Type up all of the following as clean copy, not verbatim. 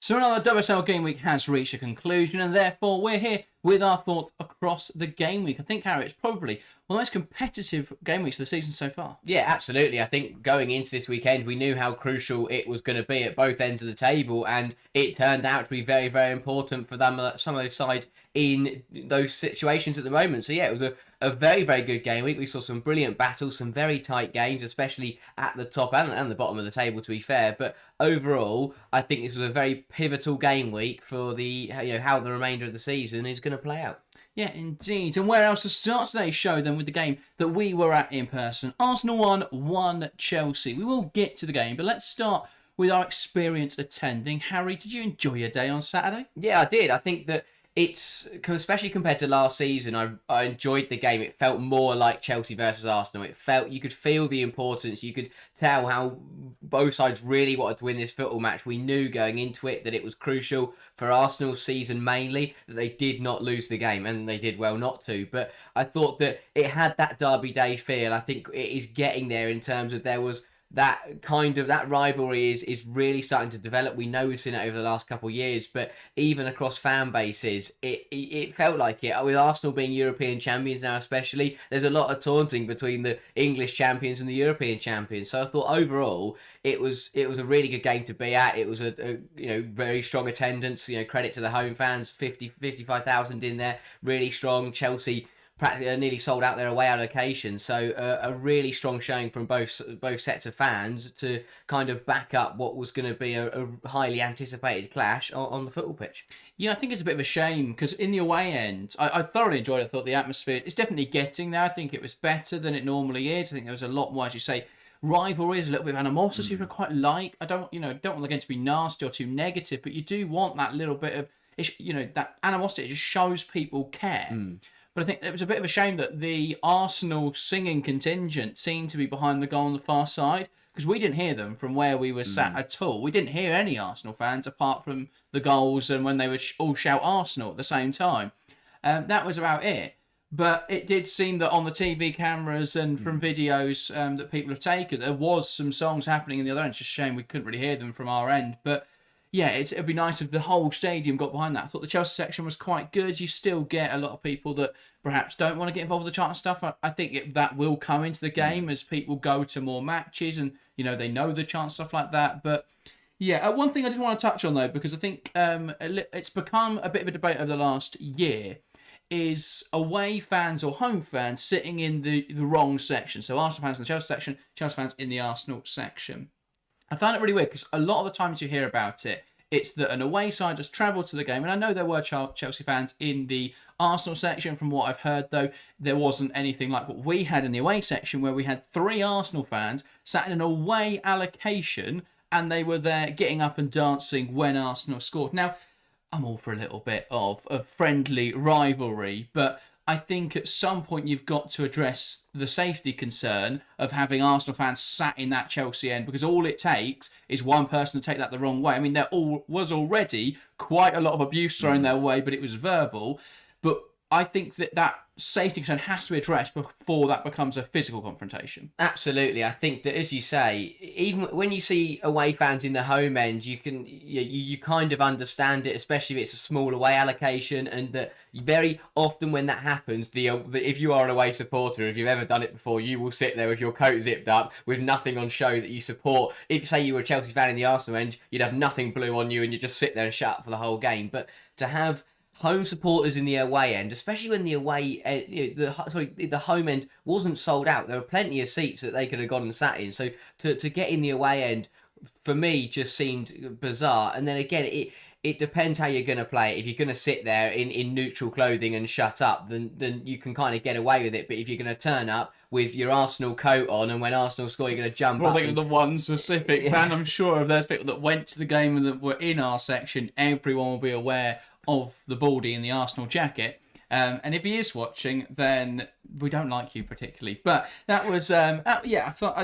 So another WSL game week has reached a conclusion, and therefore we're here with our thoughts across the game week. I think, Harry, it's probably one of the most competitive game weeks of the season so far. Yeah, absolutely. I think going into this weekend, we knew how crucial it was going to be at both ends of the table, and it turned out to be very, very important for them, some of those sides in those situations at the moment. So yeah, it was a very, very good game week. We saw some brilliant battles, some very tight games, especially at the top and the bottom of the table, to be fair. But overall, I think this was a very pivotal game week for the how the remainder of the season is going to play out. Yeah, indeed. And where else to start today's show then with the game that we were at in person? Arsenal 1 Chelsea. We will get to the game, but let's start with our experience attending. Harry, did you enjoy your day on Saturday? Yeah, I did. I think that it's, especially compared to last season, I enjoyed the game. It felt more like Chelsea versus Arsenal. You could feel the importance. You could tell how both sides really wanted to win this football match. We knew going into it that it was crucial for Arsenal's season mainly, that they did not lose the game, and they did well not to. But I thought that it had that Derby Day feel. I think it is getting there in terms of there was that rivalry is really starting to develop. We know we've seen it over the last couple of years, but even across fan bases, it felt like it. With Arsenal being European champions now, especially, there's a lot of taunting between the English champions and the European champions. So I thought overall it was a really good game to be at. It was a very strong attendance. Credit to the home fans, 55,000 in there, really strong. Chelsea practically nearly sold out their away allocation, so a really strong showing from both sets of fans to kind of back up what was going to be a highly anticipated clash on the football pitch. Yeah, I think it's a bit of a shame because in the away end, I thoroughly enjoyed it. I thought the atmosphere is definitely getting there. I think it was better than it normally is. I think there was a lot more, as you say, rivalries, a little bit of animosity, which I quite like. I don't want the game to be nasty or too negative, but you do want that little bit of, that animosity. It just shows people care. But I think it was a bit of a shame that the Arsenal singing contingent seemed to be behind the goal on the far side, because we didn't hear them from where we were sat at all. We didn't hear any Arsenal fans apart from the goals and when they would all shout Arsenal at the same time. That was about it. But it did seem that on the TV cameras and from videos that people have taken, there was some songs happening in the other end. It's just a shame we couldn't really hear them from our end. But yeah, it'd be nice if the whole stadium got behind that. I thought the Chelsea section was quite good. You still get a lot of people that perhaps don't want to get involved with the chant stuff. I think that will come into the game as people go to more matches and, they know the chant stuff like that. But yeah, one thing I did want to touch on, though, because I think it's become a bit of a debate over the last year, is away fans or home fans sitting in the wrong section. So Arsenal fans in the Chelsea section, Chelsea fans in the Arsenal section. I found it really weird because a lot of the times you hear about it, it's that an away side has travelled to the game. And I know there were Chelsea fans in the Arsenal section. From what I've heard, though, there wasn't anything like what we had in the away section, where we had 3 Arsenal fans sat in an away allocation and they were there getting up and dancing when Arsenal scored. Now, I'm all for a little bit of a friendly rivalry, but I think at some point you've got to address the safety concern of having Arsenal fans sat in that Chelsea end, because all it takes is one person to take that the wrong way. I mean, there was already quite a lot of abuse thrown their way, but it was verbal. But I think that safety concern has to be addressed before that becomes a physical confrontation. Absolutely. I think that, as you say, even when you see away fans in the home end, you kind of understand it, especially if it's a small away allocation, and that very often when that happens, if you are an away supporter, if you've ever done it before, you will sit there with your coat zipped up with nothing on show that you support. If, say, you were a Chelsea fan in the Arsenal end, you'd have nothing blue on you and you'd just sit there and shut up for the whole game. But to have home supporters in the away end, especially when the home end wasn't sold out, there were plenty of seats that they could have gone and sat in. So to get in the away end, for me, just seemed bizarre. And then again, it depends how you're going to play it. If you're going to sit there in neutral clothing and shut up, then you can kind of get away with it. But if you're going to turn up with your Arsenal coat on and when Arsenal score, you're going to jump up. I think the one specific fan, I'm sure if there's people that went to the game and that were in our section, everyone will be aware of the baldy in the Arsenal jacket. And if he is watching, then we don't like you particularly. But that was, I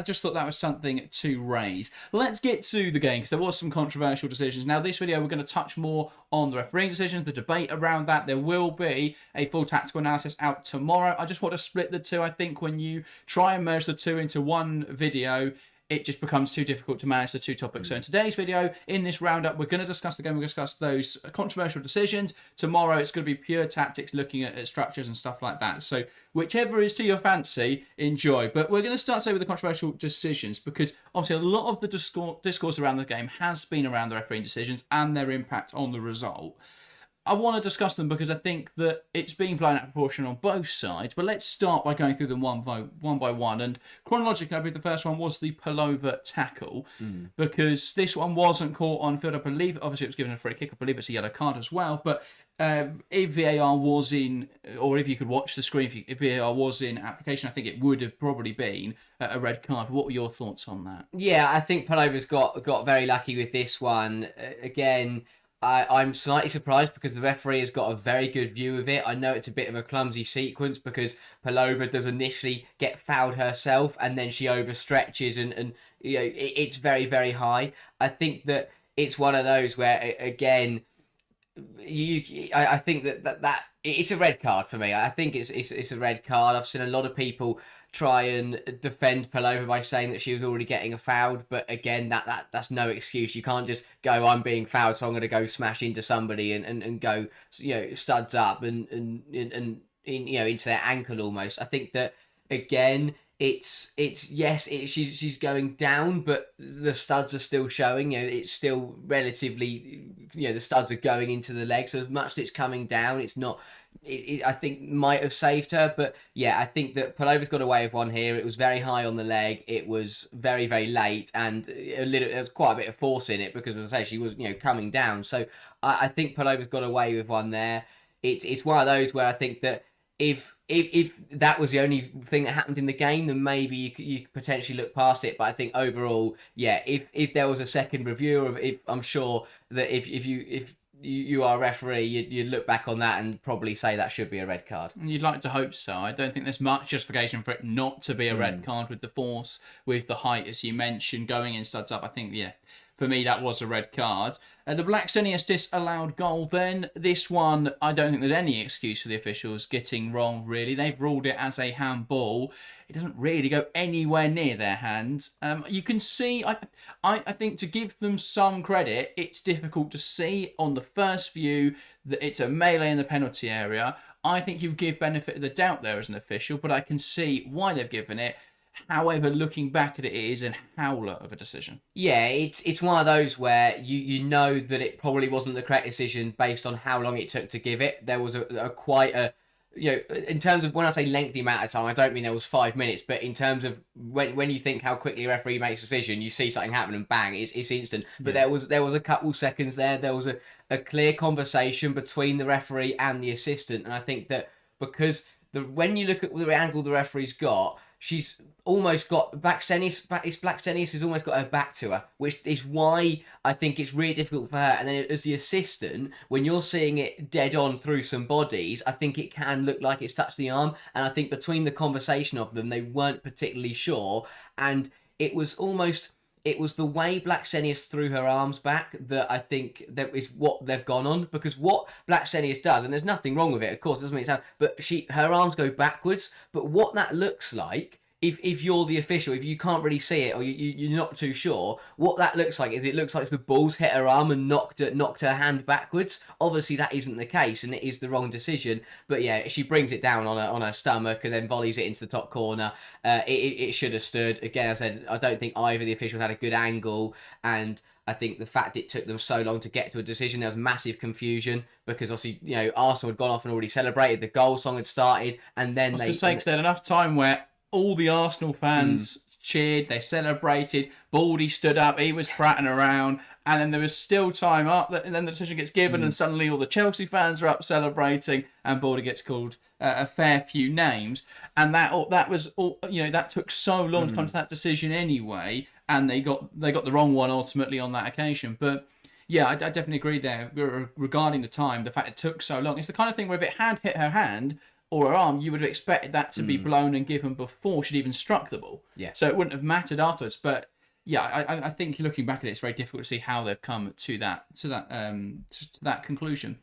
just thought that was something to raise. Let's get to the game, because there was some controversial decisions. Now, this video, we're going to touch more on the refereeing decisions, the debate around that. There will be a full tactical analysis out tomorrow. I just want to split the two. I think when you try and merge the two into one video, it just becomes too difficult to manage the two topics. So in today's video, in this roundup, we're going to discuss the game. We're going to discuss those controversial decisions. Tomorrow, it's going to be pure tactics, looking at structures and stuff like that. So whichever is to your fancy, enjoy. But we're going to start, say, with the controversial decisions, because obviously a lot of the discourse around the game has been around the refereeing decisions and their impact on the result. I want to discuss them because I think that it's being blown out of proportion on both sides. But let's start by going through them one by one. And chronologically, I believe the first one was the pullover tackle, because this one wasn't caught on field. I believe, obviously, it was given a free kick. I believe it's a yellow card as well. But if VAR was in, or if you could watch the screen, if VAR was in application, I think it would have probably been a red card. What were your thoughts on that? Yeah, I think pullover's got very lucky with this one. Again, I'm slightly surprised because the referee has got a very good view of it. I know it's a bit of a clumsy sequence because Pullover does initially get fouled herself and then she overstretches and you know it's very, very high. I think that it's one of those where, again, I think that it's a red card for me. I think it's a red card. I've seen a lot of people try and defend Pullover by saying that she was already getting fouled, but again, that's no excuse. You can't just go, I'm being fouled, so I'm going to go smash into somebody and go, you know, studs up and you know, into their ankle almost. I think that again, she's going down, but the studs are still showing. You know, it's still relatively, you know, the studs are going into the leg, so as much as it's coming down, it's not. I think might have saved her, but yeah, I think that Pullover's got away with one here. It was very high on the leg. It was very, very late, and there was quite a bit of force in it because, as I say, she was, you know, coming down. So I think Pullover's got away with one there. It's one of those where I think that if that was the only thing that happened in the game, then maybe you could potentially look past it. But I think overall, yeah, if there was a second review, I'm sure that if you are a referee, you'd look back on that and probably say that should be a red card. You'd like to hope so. I don't think there's much justification for it not to be a red card with the force, with the height, as you mentioned, going in studs up. I think, yeah, for me, that was a red card. The Blackstonius disallowed goal then. This one, I don't think there's any excuse for the officials getting wrong, really. They've ruled it as a handball. It doesn't really go anywhere near their hand. You can see, I think to give them some credit, it's difficult to see on the first view that it's a melee in the penalty area. I think you give benefit of the doubt there as an official, but I can see why they've given it. However, looking back at it, it is a howler of a decision. Yeah, it's one of those where you know that it probably wasn't the correct decision based on how long it took to give it. There was a quite a, you know, in terms of when I say lengthy amount of time, I don't mean there was 5 minutes, but in terms of when you think how quickly a referee makes a decision, you see something happen and bang, it's instant. But there was a couple seconds there. There was a clear conversation between the referee and the assistant, and I think that because when you look at the angle the referee's got, she's almost got Blackstonius has almost got her back to her, which is why I think it's really difficult for her. And then as the assistant, when you're seeing it dead on through some bodies, I think it can look like it's touched the arm. And I think between the conversation of them, they weren't particularly sure. And it was the way Blackstonius threw her arms back that I think that is what they've gone on. Because what Blackstonius does, and there's nothing wrong with it, of course, it doesn't make it sound, but her arms go backwards. But what that looks like, if you're the official, if you can't really see it or you're not too sure, what that looks like is it looks like the ball's hit her arm and knocked her hand backwards. Obviously, that isn't the case, and it is the wrong decision. But yeah, she brings it down on her stomach and then volleys it into the top corner. It should have stood. Again, as I said, I don't think either of the officials had a good angle, and I think the fact it took them so long to get to a decision, there was massive confusion because obviously, you know, Arsenal had gone off and already celebrated. The goal song had started, and then they had enough time where all the Arsenal fans cheered, they celebrated, Baldy stood up, he was prattling around, and then there was still time up, and then the decision gets given, and suddenly all the Chelsea fans are up celebrating, and Baldy gets called a fair few names, and that was all, you know, that took so long to come to that decision anyway, and they got the wrong one ultimately on that occasion. But yeah, I definitely agree there regarding the time, the fact it took so long. It's the kind of thing where if it had hit her hand or her arm, you would have expected that to be blown and given before she'd even struck the ball. Yeah. So it wouldn't have mattered afterwards. But yeah, I think looking back at it, it's very difficult to see how they've come to that conclusion.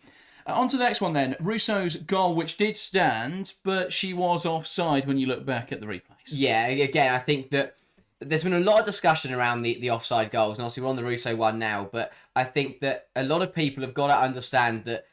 On to the next one then. Russo's goal, which did stand, but she was offside when you look back at the replays. Yeah, again, I think that there's been a lot of discussion around the offside goals, and obviously we're on the Russo one now, but I think that a lot of people have got to understand that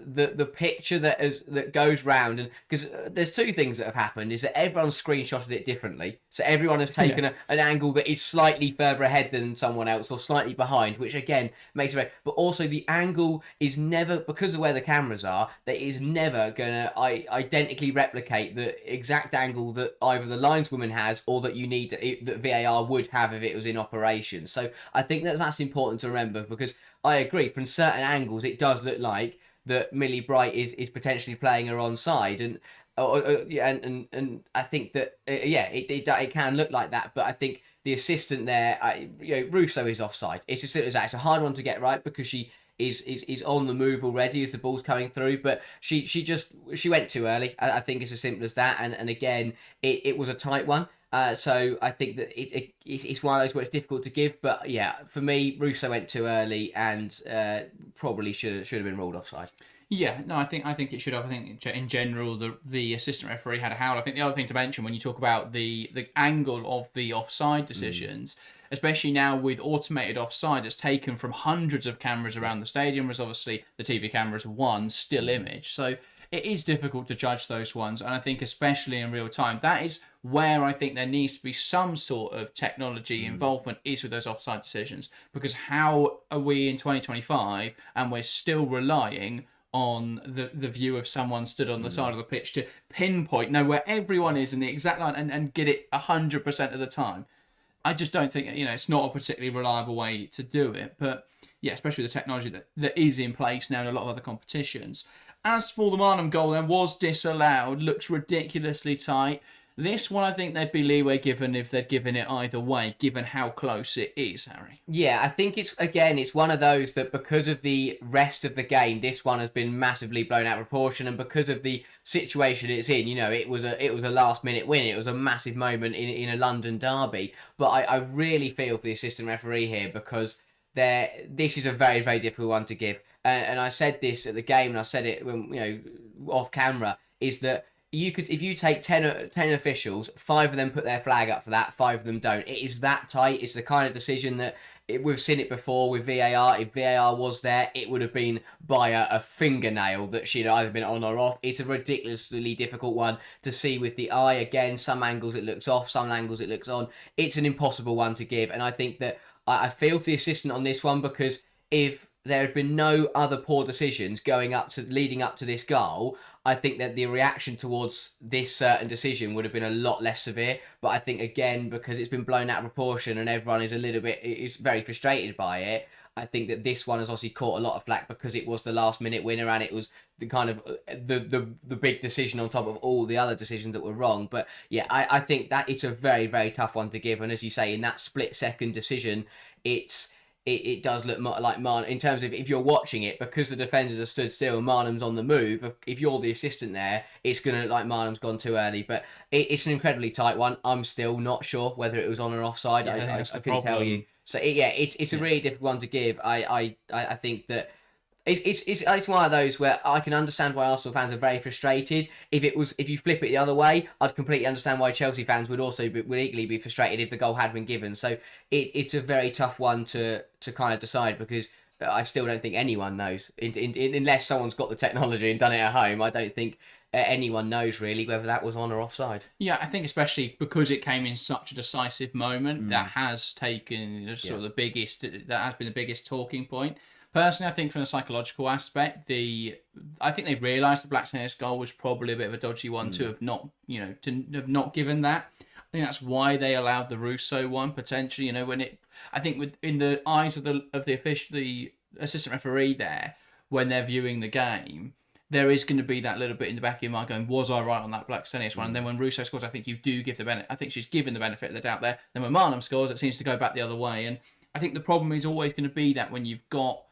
the picture that goes round, and because there's two things that have happened, is that everyone's screenshotted it differently, so everyone has taken an angle that is slightly further ahead than someone else or slightly behind, which again makes it, but also the angle is never, because of where the cameras are, that is never gonna identically replicate the exact angle that either the lineswoman has or that you need that VAR would have if it was in operation. So I think that's important to remember, because I agree, from certain angles it does look like that Millie Bright is potentially playing her onside, and I think that it can look like that, but I think the assistant there, Russo is offside. It's as simple as that. It's a hard one to get right because she is on the move already as the ball's coming through, but she went too early. I think it's as simple as that, and again it was a tight one. So I think that it's one of those where it's difficult to give, but yeah, for me, Russo went too early and probably should have been ruled offside. Yeah, no, I think it should have. I think in general the assistant referee had a howl. I think the other thing to mention when you talk about the angle of the offside decisions, especially now with automated offside that's taken from hundreds of cameras around the stadium, whereas obviously the TV camera's one still image. So it is difficult to judge those ones, and I think especially in real time, that is where I think there needs to be some sort of technology involvement is with those offside decisions, because how are we in 2025 and we're still relying on the view of someone stood on the side of the pitch to pinpoint, know where everyone is in the exact line and get it 100% of the time. I just don't think, it's not a particularly reliable way to do it, but yeah, especially with the technology that is in place now in a lot of other competitions. As for the Marnham goal, then, was disallowed, looks ridiculously tight. This one, I think there'd be leeway given if they'd given it either way, given how close it is, Harry. Yeah, I think it's one of those that because of the rest of the game, this one has been massively blown out of proportion, and because of the situation it's in, it was a last minute win. It was a massive moment in a London derby. But I really feel for the assistant referee here, because this is a very, very difficult one to give. And I said this at the game, and I said it when off camera, is that if you take 10 officials, 5 of them put their flag up for that, 5 of them don't. It is that tight. It's the kind of decision that we've seen it before with VAR. If VAR was there, it would have been by a fingernail that she'd either been on or off. It's a ridiculously difficult one to see with the eye. Again, some angles it looks off, some angles it looks on. It's an impossible one to give, and I think that I feel for the assistant on this one, because if there had been no other poor decisions leading up to this goal, I think that the reaction towards this certain decision would have been a lot less severe. But I think, again, because it's been blown out of proportion and everyone is very frustrated by it, I think that this one has obviously caught a lot of flack because it was the last minute winner and it was the kind of the big decision on top of all the other decisions that were wrong. But yeah, I think that it's a very, very tough one to give. And as you say, in that split second decision, it does look like Marnham, in terms of if you're watching it, because the defenders are stood still and Marnham's on the move, if you're the assistant there, it's going to look like Marnham's gone too early. But it's an incredibly tight one. I'm still not sure whether it was on or offside. I couldn't tell you. So it's a really difficult one to give. I think that it's one of those where I can understand why Arsenal fans are very frustrated. If you flip it the other way, I'd completely understand why Chelsea fans would equally be frustrated if the goal had been given. So it's a very tough one to kind of decide, because I still don't think anyone knows, unless someone's got the technology and done it at home. I don't think anyone knows really whether that was on or offside. Yeah, I think especially because it came in such a decisive moment, that has taken the biggest. That has been the biggest talking point. Personally, I think from a psychological aspect, I think they realised the Black Tennis goal was probably a bit of a dodgy one to have not given that. I think that's why they allowed the Russo one potentially. I think in the eyes of the assistant referee there, when they're viewing the game, there is going to be that little bit in the back of your mind going, was I right on that Black Tennis one? And then when Russo scores, I think you do give the benefit. I think she's given the benefit of the doubt there. Then when Marnham scores, it seems to go back the other way. And I think the problem is always going to be that when you've got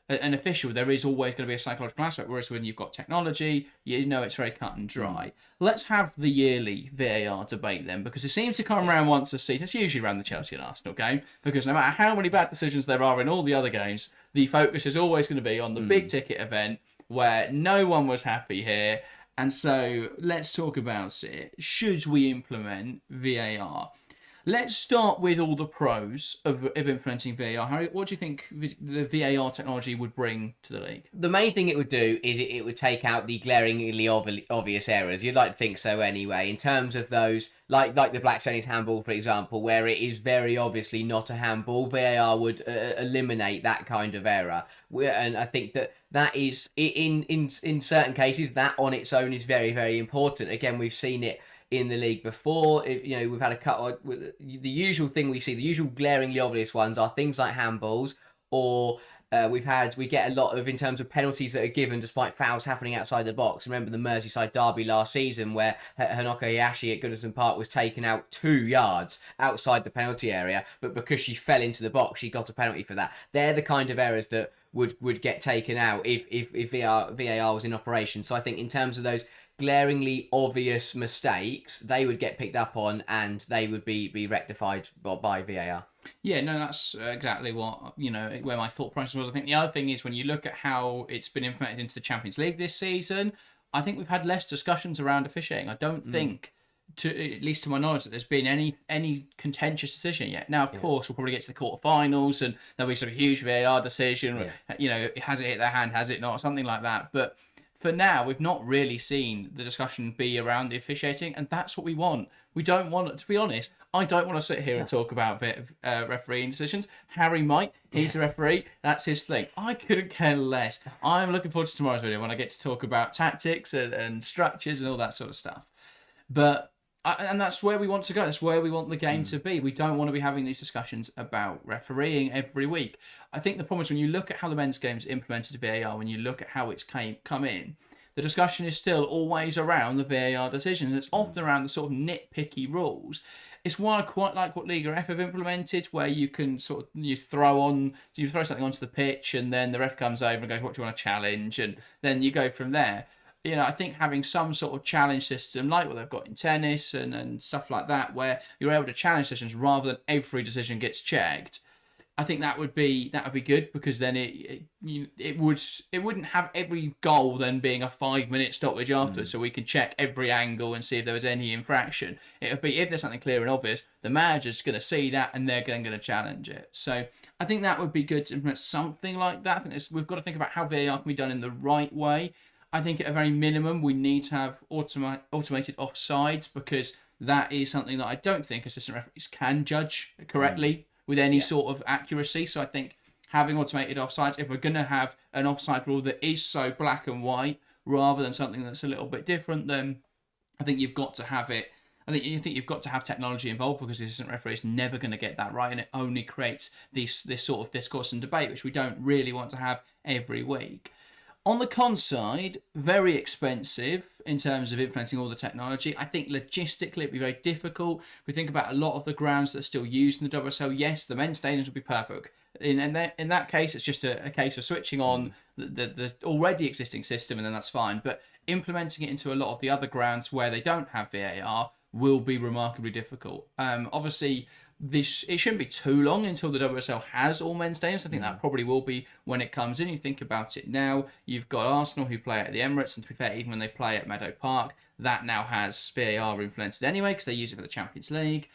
an official, there is always going to be a psychological aspect, whereas when you've got technology, it's very cut and dry. Let's have the yearly VAR debate then, because it seems to come around once a season. It's usually around the Chelsea and Arsenal game, because no matter how many bad decisions there are in all the other games, the focus is always going to be on the big ticket event where no one was happy here. And so let's talk about it. Should we implement VAR? Let's start with all the pros of implementing VAR. Harry, what do you think the VAR technology would bring to the league? The main thing it would do is it would take out the glaringly obvious errors. You'd like to think so anyway. In terms of those, like the Blackstone's handball, for example, where it is very obviously not a handball, VAR would eliminate that kind of error. And I think that is, in certain cases, that on its own is very, very important. Again, we've seen it in the league before. We've had a cut. The usual thing we see, the usual glaringly obvious ones are things like handballs, or we get a lot of, in terms of penalties that are given despite fouls happening outside the box. Remember the Merseyside derby last season where Hanoko Hayashi at Goodison Park was taken out 2 yards outside the penalty area, but because she fell into the box, she got a penalty for that. They're the kind of errors that would get taken out if VAR was in operation. So I think in terms of those glaringly obvious mistakes, they would get picked up on and they would be rectified by VAR. Yeah, no, that's exactly what, where my thought process was. I think the other thing is when you look at how it's been implemented into the Champions League this season, I think we've had less discussions around officiating. I don't think, at least to my knowledge, that there's been any contentious decision yet. Now, of course, we'll probably get to the quarterfinals and there'll be some huge VAR decision. Yeah. Has it hit their hand? Has it not? Something like that. But for now, we've not really seen the discussion be around the officiating, and that's what we want. We don't want, to be honest, I don't want to sit here and talk about refereeing decisions. Harry might. He's the referee. That's his thing. I couldn't care less. I'm looking forward to tomorrow's video when I get to talk about tactics and structures and all that sort of stuff. And that's where we want to go. That's where we want the game to be. We don't want to be having these discussions about refereeing every week. I think the problem is when you look at how the men's game's implemented VAR, when you look at how it's come in, the discussion is still always around the VAR decisions. It's often around the sort of nitpicky rules. It's why I quite like what Liga F have implemented, where you can you throw something onto the pitch, and then the ref comes over and goes, "What do you want to challenge?" And then you go from there. I think having some sort of challenge system like what they've got in tennis and stuff like that, where you're able to challenge decisions rather than every decision gets checked, I think that would be good, because then it wouldn't have every goal then being a 5-minute stoppage afterwards, so we can check every angle and see if there was any infraction. It would be, if there's something clear and obvious, the manager's going to see that and they're going to challenge it. So I think that would be good to implement something like that. I think we've got to think about how VAR can be done in the right way. I think at a very minimum, we need to have automated offsides, because that is something that I don't think assistant referees can judge correctly with any sort of accuracy. So I think having automated offsides, if we're going to have an offside rule that is so black and white rather than something that's a little bit different, then I think you've got to have it. I think you've got to have technology involved, because the assistant referee is never going to get that right, and it only creates this sort of discourse and debate, which we don't really want to have every week. On the con side, very expensive in terms of implementing all the technology. I think logistically it'd be very difficult. If we think about a lot of the grounds that are still used in the WSL, yes, the men's stadiums would be perfect. In that case, it's just a case of switching on the already existing system, and then that's fine. But implementing it into a lot of the other grounds where they don't have VAR will be remarkably difficult. Obviously, it shouldn't be too long until the WSL has all men's stadiums. I think that probably will be when it comes in. You think about it now, you've got Arsenal who play at the Emirates, and to be fair, even when they play at Meadow Park, that now has VAR implemented anyway, because they use it for the Champions League.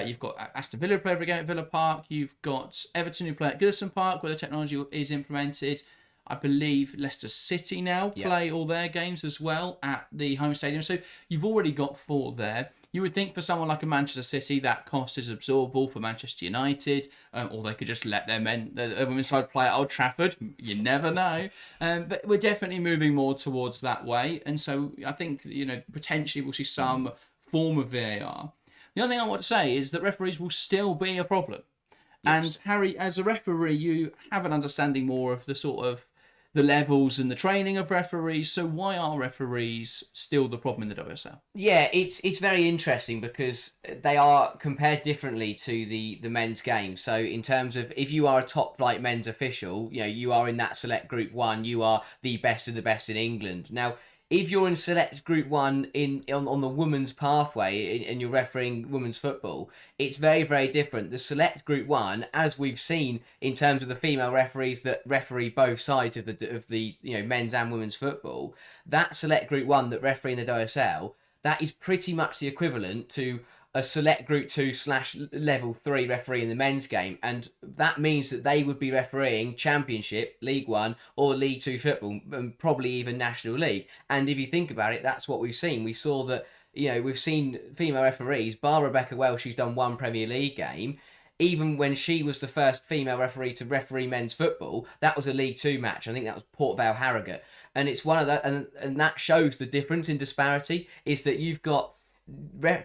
You've got Aston Villa who play every game at Villa Park. You've got Everton who play at Goodison Park, where the technology is implemented. I believe Leicester City now play all their games as well at the home stadium. So you've already got 4 there. You would think for someone like a Manchester City, that cost is absorbable. For Manchester United, or they could just let their women's side play at Old Trafford. You never know. But we're definitely moving more towards that way. And so I think, potentially we'll see some form of VAR. The other thing I want to say is that referees will still be a problem. Yes. And Harry, as a referee, you have an understanding more of the sort of the levels and the training of referees. So why are referees still the problem in the WSL? Yeah, it's very interesting, because they are compared differently to the men's game. So in terms of, if you are a top flight men's official, you are in that select group 1, you are the best of the best in England. Now, if you're in select group 1 on the women's pathway and you're refereeing women's football, it's very, very different. The select group 1, as we've seen in terms of the female referees that referee both sides of the men's and women's football, that select group 1 that referee in the WSL, that is pretty much the equivalent to a select Group 2 / Level 3 referee in the men's game, and that means that they would be refereeing Championship, League 1 or League 2 football, and probably even National League. And if you think about it, that's what we've seen. We saw that, we've seen female referees, bar Rebecca Welsh, she's done one Premier League game. Even when she was the first female referee to referee men's football, that was a League 2 match. I think that was Port Vale Harrogate. And it's one of that, and that shows the difference in disparity, is that you've got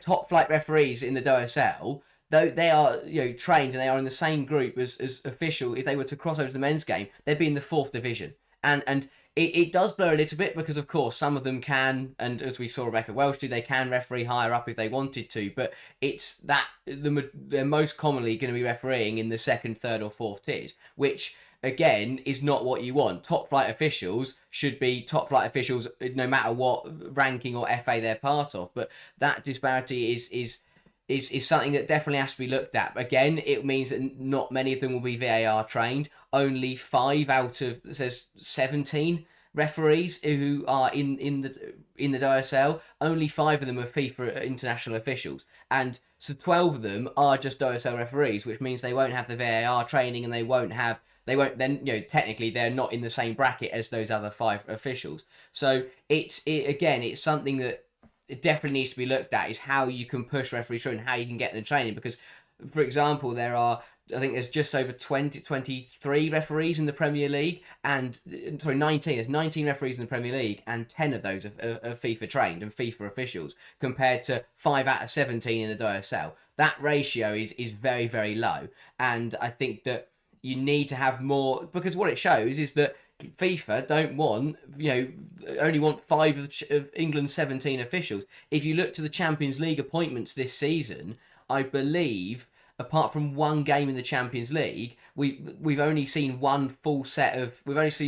top flight referees in the WSL, though they are trained and they are in the same group as official. If they were to cross over to the men's game, they'd be in the 4th division, and it does blur a little bit, because of course some of them can, and as we saw Rebecca Welsh do, they can referee higher up if they wanted to, but it's that they're most commonly going to be refereeing in the 2nd, 3rd or 4th tiers, which again is not what you want. Top flight officials should be top flight officials no matter what ranking or FA they're part of, but that disparity is something that definitely has to be looked at. Again, it means that not many of them will be VAR trained. Only 5 out of, it says 17 referees who are in the WSL, only 5 of them are FIFA international officials, and so 12 of them are just WSL referees, which means they won't have the VAR training, and they won't then, technically they're not in the same bracket as those other 5 officials. So it's something that it definitely needs to be looked at, is how you can push referees through and how you can get them training. Because, for example, there's just over 23 referees in the Premier League, and 19. There's 19 referees in the Premier League, and 10 of those are FIFA trained and FIFA officials, compared to 5 out of 17 in the WSL. That ratio is very, very low, and I think that you need to have more, because what it shows is that FIFA don't want, only want 5 of England's 17 officials. If you look to the Champions League appointments this season, I believe, apart from one game in the Champions League, we've only seen one full set of English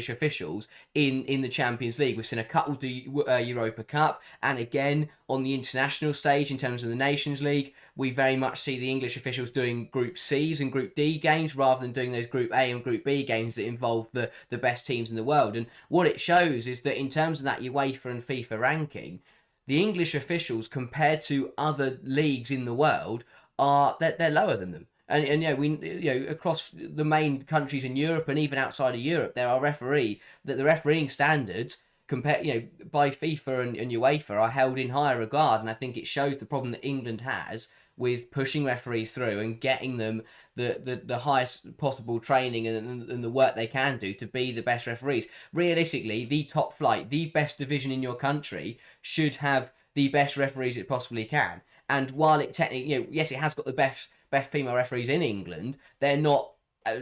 officials in the Champions League. We've seen a couple do Europa Cup, and again on the international stage in terms of the Nations League, we very much see the English officials doing Group C's and Group D games rather than doing those Group A and Group B games that involve the best teams in the world. And what it shows is that in terms of that UEFA and FIFA ranking, the English officials, compared to other leagues in the world, they're lower than them. And we across the main countries in Europe and even outside of Europe, there are the refereeing standards compared by FIFA and UEFA are held in higher regard. And I think it shows the problem that England has with pushing referees through and getting them the highest possible training and the work they can do to be the best referees. Realistically, the top flight, the best division in your country should have the best referees it possibly can. And while it technically, yes, it has got the best female referees in England, they're not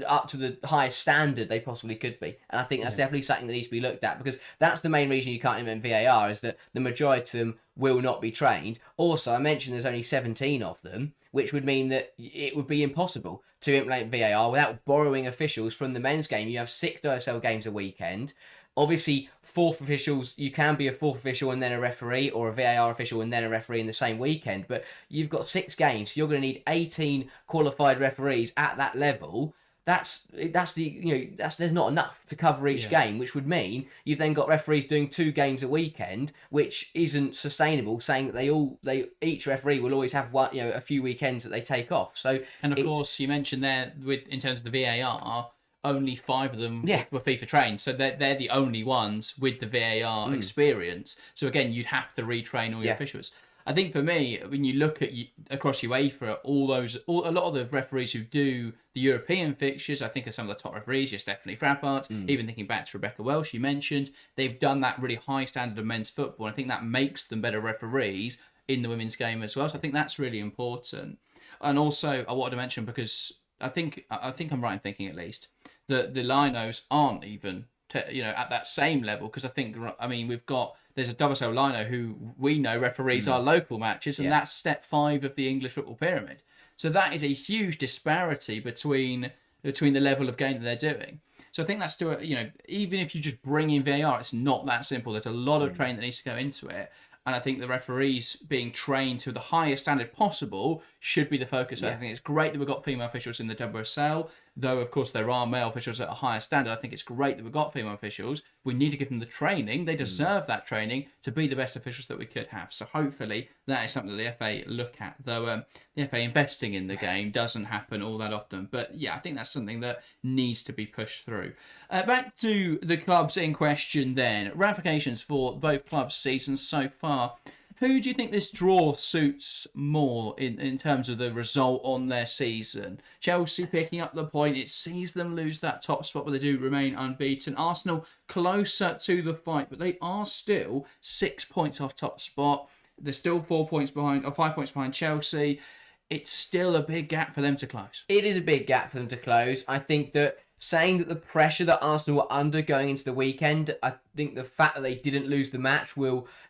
up to the highest standard they possibly could be. And I think that's definitely something that needs to be looked at, because that's the main reason you can't implement VAR, is that the majority of them will not be trained. Also, I mentioned there's only 17 of them, which would mean that it would be impossible to implement VAR without borrowing officials from the men's game. You have 6 WSL games a weekend. Obviously, 4th officials, you can be a 4th official and then a referee, or a VAR official and then a referee in the same weekend, but you've got 6 games, so you're going to need 18 qualified referees at that level. There's not enough to cover each game, which would mean you've then got referees doing 2 games a weekend, which isn't sustainable, saying that each referee will always have a few weekends that they take off. So, and of course you mentioned there, in terms of the VAR, only 5 of them were FIFA trained, so they're the only ones with the VAR experience. So again, you'd have to retrain all your officials. I think for me, when you look at across UEFA, a lot of the referees who do the European fixtures, I think are some of the top referees. You're Stephanie Frappart, even thinking back to Rebecca Welsh, you mentioned, they've done that really high standard of men's football. I think that makes them better referees in the women's game as well. So I think that's really important. And also, I wanted to mention, because I think I'm right in thinking, at least, that the Linos aren't even at that same level, because there's a WSL Lino who we know referees our local matches, and that's step 5 of the English football pyramid. So that is a huge disparity between the level of game that they're doing. So I think that's still, even if you just bring in VAR, it's not that simple. There's a lot of training that needs to go into it. And I think the referees being trained to the highest standard possible should be the focus. I think it's great that we've got female officials in the WSL. though of course there are male officials at a higher standard. I think it's great that we've got female officials. We need to give them the training. They deserve that training to be the best officials that we could have. So hopefully that is something that the FA look at, though the FA investing in the game doesn't happen all that often. But yeah, I think that's something that needs to be pushed through. Back to the clubs in question then. Ramifications for both clubs' seasons so far. Who do you think this draw suits more in terms of the result on their season? Chelsea picking up the point. It sees them lose that top spot, but they do remain unbeaten. Arsenal closer to the fight, but they are still 6 points off top spot. They're still 4 points behind, or 5 points behind Chelsea. It's still a big gap for them to close. It is a big gap for them to close. I think that saying that the pressure that Arsenal were under going into the weekend, I think the fact that they didn't lose the match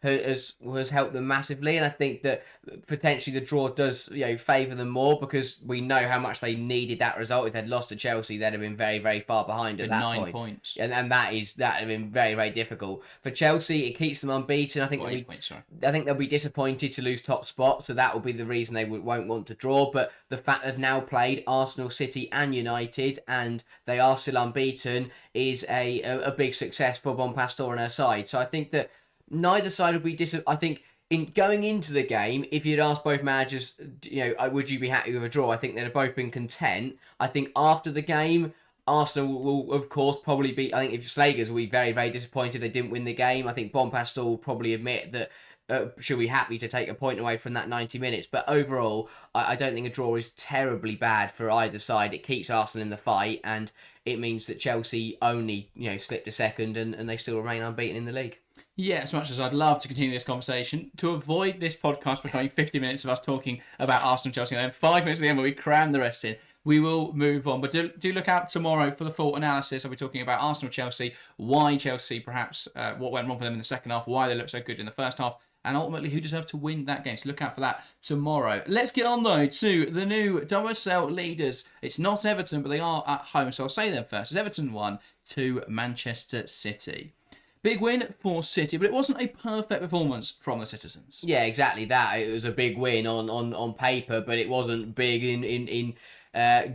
has helped them massively, and I think that potentially the draw does favour them more, because we know how much they needed that result. If they'd lost to Chelsea, they'd have been very, very far behind at that 9 points, and that would have been very, very difficult for Chelsea. It keeps them unbeaten. I think they'll be disappointed to lose top spot, so that will be the reason they won't want to draw. But the fact they've now played Arsenal, City, and United, and they are still unbeaten, is a big success for Bompastor and her side. So I think that neither side will be I think in going into the game, if you'd asked both managers, would you be happy with a draw? I think they'd have both been content. I think after the game, Arsenal will of course probably be. I think if Slegers will be very, very disappointed they didn't win the game. I think Bompastor will probably admit that. She'll be happy to take a point away from that 90 minutes. But overall, I don't think a draw is terribly bad for either side. It keeps Arsenal in the fight, and it means that Chelsea only slipped a second, and they still remain unbeaten in the league. Yeah, as much as I'd love to continue this conversation, to avoid this podcast becoming 50 minutes of us talking about Arsenal, Chelsea, and then 5 minutes at the end where we cram the rest in, we will move on. But do look out tomorrow for the full analysis. I'll be talking about Arsenal, Chelsea, why Chelsea perhaps, what went wrong for them in the second half, why they looked so good in the first half, and ultimately who deserved to win that game. So look out for that tomorrow. Let's get on, though, to the new WSL leaders. It's not Everton, but they are at home. So I'll say them first. It's Everton 1 to Manchester City. Big win for City, but it wasn't a perfect performance from the citizens. Yeah, exactly that. It was a big win on paper, but it wasn't big in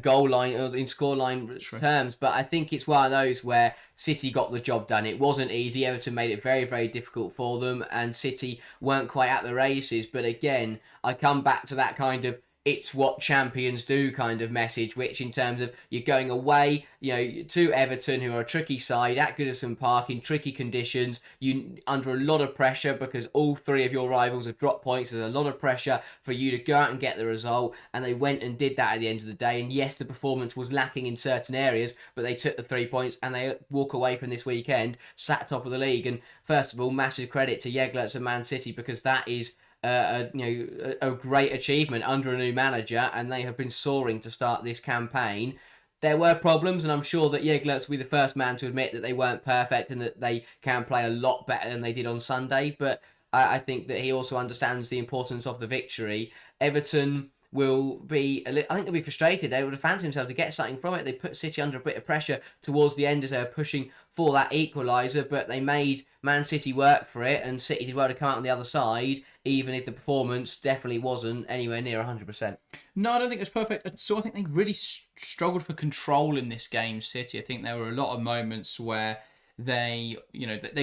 goal line or in scoreline terms. But I think it's one of those where City got the job done. It wasn't easy. Everton made it very, very difficult for them, and City weren't quite at the races. But again, I come back to that kind of it's what champions do kind of message, which in terms of you're going away, to Everton, who are a tricky side at Goodison Park in tricky conditions, you under a lot of pressure because all three of your rivals have dropped points. There's a lot of pressure for you to go out and get the result, and they went and did that at the end of the day. And yes, the performance was lacking in certain areas, but they took the 3 points and they walk away from this weekend sat top of the league. And first of all, massive credit to Slegers and Man City, because that is a great achievement under a new manager, and they have been soaring to start this campaign. There were problems, and I'm sure that Slegers will be the first man to admit that they weren't perfect and that they can play a lot better than they did on Sunday, but I think that he also understands the importance of the victory. Everton will be, I think they'll be frustrated. They would have fancied themselves to get something from it. They put City under a bit of pressure towards the end as they were pushing for that equaliser, but they made Man City work for it, and City did well to come out on the other side, even if the performance definitely wasn't anywhere near 100%. No, I don't think it was perfect. So I think they really struggled for control in this game, City. I think there were a lot of moments where they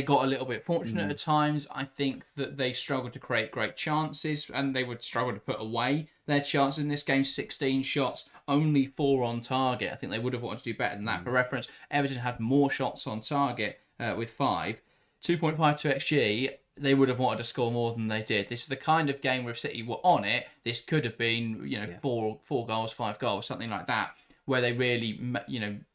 got a little bit fortunate at times. I think that they struggled to create great chances, and they would struggle to put away their chances in this game. 16 shots, only 4 on target. I think they would have wanted to do better than that. For reference, Everton had more shots on target with 5. 2.52 XG. They would have wanted to score more than they did. This is the kind of game where if City were on it, this could have been 4 goals, 5 goals, something like that, where they really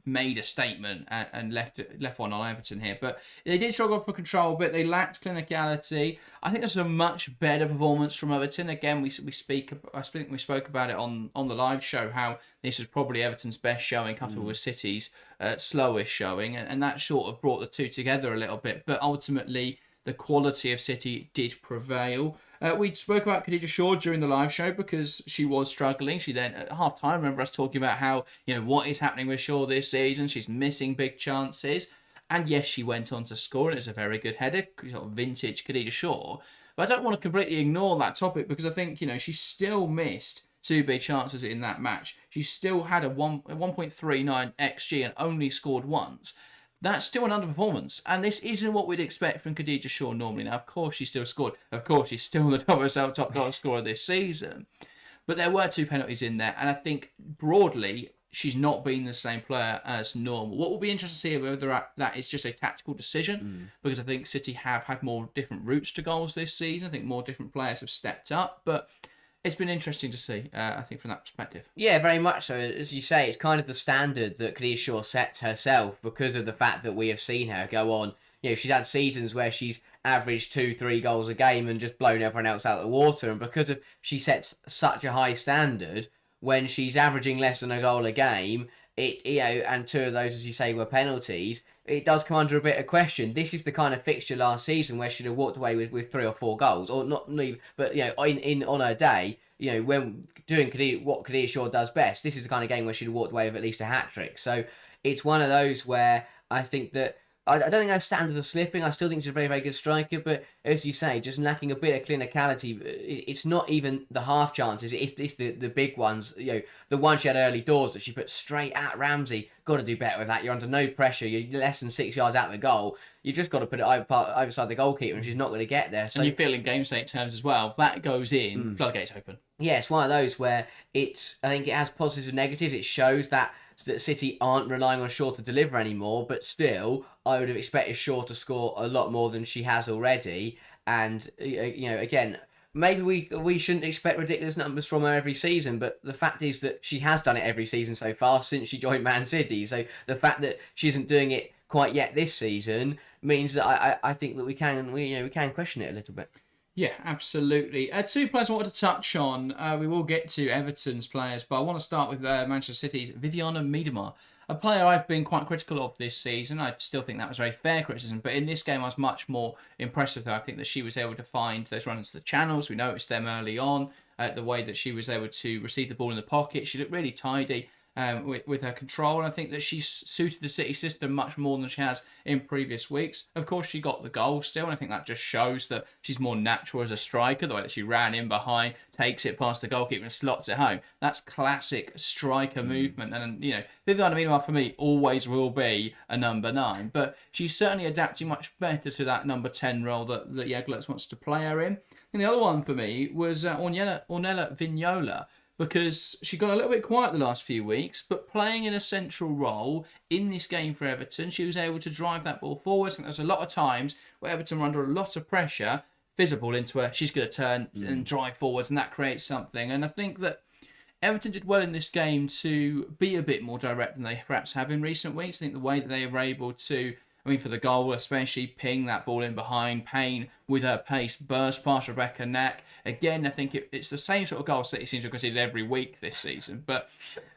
made a statement and left one on Everton here. But they did struggle for control, but they lacked clinicality. I think there's a much better performance from Everton. Again, I think we spoke about it on the live show, how this is probably Everton's best showing, coupled with City's slowest showing, and that sort of brought the two together a little bit. But ultimately, the quality of City did prevail. We spoke about Khadija Shaw during the live show because she was struggling. She then, at half-time, remember us talking about how, what is happening with Shaw this season. She's missing big chances. And yes, she went on to score, and it's a very good header, sort of vintage Khadija Shaw. But I don't want to completely ignore that topic because I think, she still missed two big chances in that match. She still had a 1.39 XG and only scored once. That's still an underperformance, and this isn't what we'd expect from Khadija Shaw normally. Now, of course, she still scored. Of course, she's still the WSL top goal scorer this season. But there were two penalties in there, and I think broadly, she's not been the same player as normal. What will be interesting to see whether that is just a tactical decision, because I think City have had more different routes to goals this season. I think more different players have stepped up, but it's been interesting to see, I think, from that perspective. Yeah, very much so. As you say, it's kind of the standard that Khadija Shaw sets herself because of the fact that we have seen her go on. She's had seasons where she's averaged 2-3 goals a game and just blown everyone else out of the water. And because of she sets such a high standard, when she's averaging less than a goal a game, and two of those, as you say, were penalties, it does come under a bit of question. This is the kind of fixture last season where she'd have walked away with 3 or 4 goals, or not, but on her day, when doing what Khadija Shaw does best, this is the kind of game where she'd have walked away with at least a hat trick. So it's one of those where I think that I don't think her standards are slipping. I still think she's a very, very good striker, but as you say, just lacking a bit of clinicality. It's not even the half chances. It's the big ones. The one she had early doors that she put straight at Ramsey. Got to do better with that. You're under no pressure. You're less than 6 yards out of the goal. You just got to put it outside the goalkeeper, and she's not going to get there. So, and you feel in game state terms as well. If that goes in, floodgates open. Yeah, it's one of those where I think it has positives and negatives. It shows that City aren't relying on Shaw to deliver anymore, but still, I would have expected Shaw to score a lot more than she has already. And again, maybe we shouldn't expect ridiculous numbers from her every season, but the fact is that she has done it every season so far since she joined Man City. So the fact that she isn't doing it quite yet this season means that I think that we can question it a little bit. Yeah, absolutely. Two players I wanted to touch on. We will get to Everton's players, but I want to start with Manchester City's Vivianne Miedema, a player I've been quite critical of this season. I still think that was very fair criticism, but in this game I was much more impressed with her. I think that she was able to find those runs to the channels. We noticed them early on, the way that she was able to receive the ball in the pocket. She looked really tidy with her control, and I think that she suited the City system much more than she has in previous weeks. Of course, she got the goal still, and I think that just shows that she's more natural as a striker, the way that she ran in behind, takes it past the goalkeeper and slots it home. That's classic striker movement, and Vivianne Miedema for me always will be a number 9, but she's certainly adapting much better to that number 10 role that Jeglet wants to play her in. And the other one for me was Ornella Vignola, because she got a little bit quiet the last few weeks, but playing in a central role in this game for Everton, she was able to drive that ball forward. I think there's a lot of times where Everton were under a lot of pressure, visible into her, she's going to turn and drive forwards, and that creates something. And I think that Everton did well in this game to be a bit more direct than they perhaps have in recent weeks. I think the way that they were able to, for the goal especially, ping that ball in behind, Payne with her pace, burst past Rebecca Knack. Again, I think it's the same sort of goal City seems to have conceded every week this season. But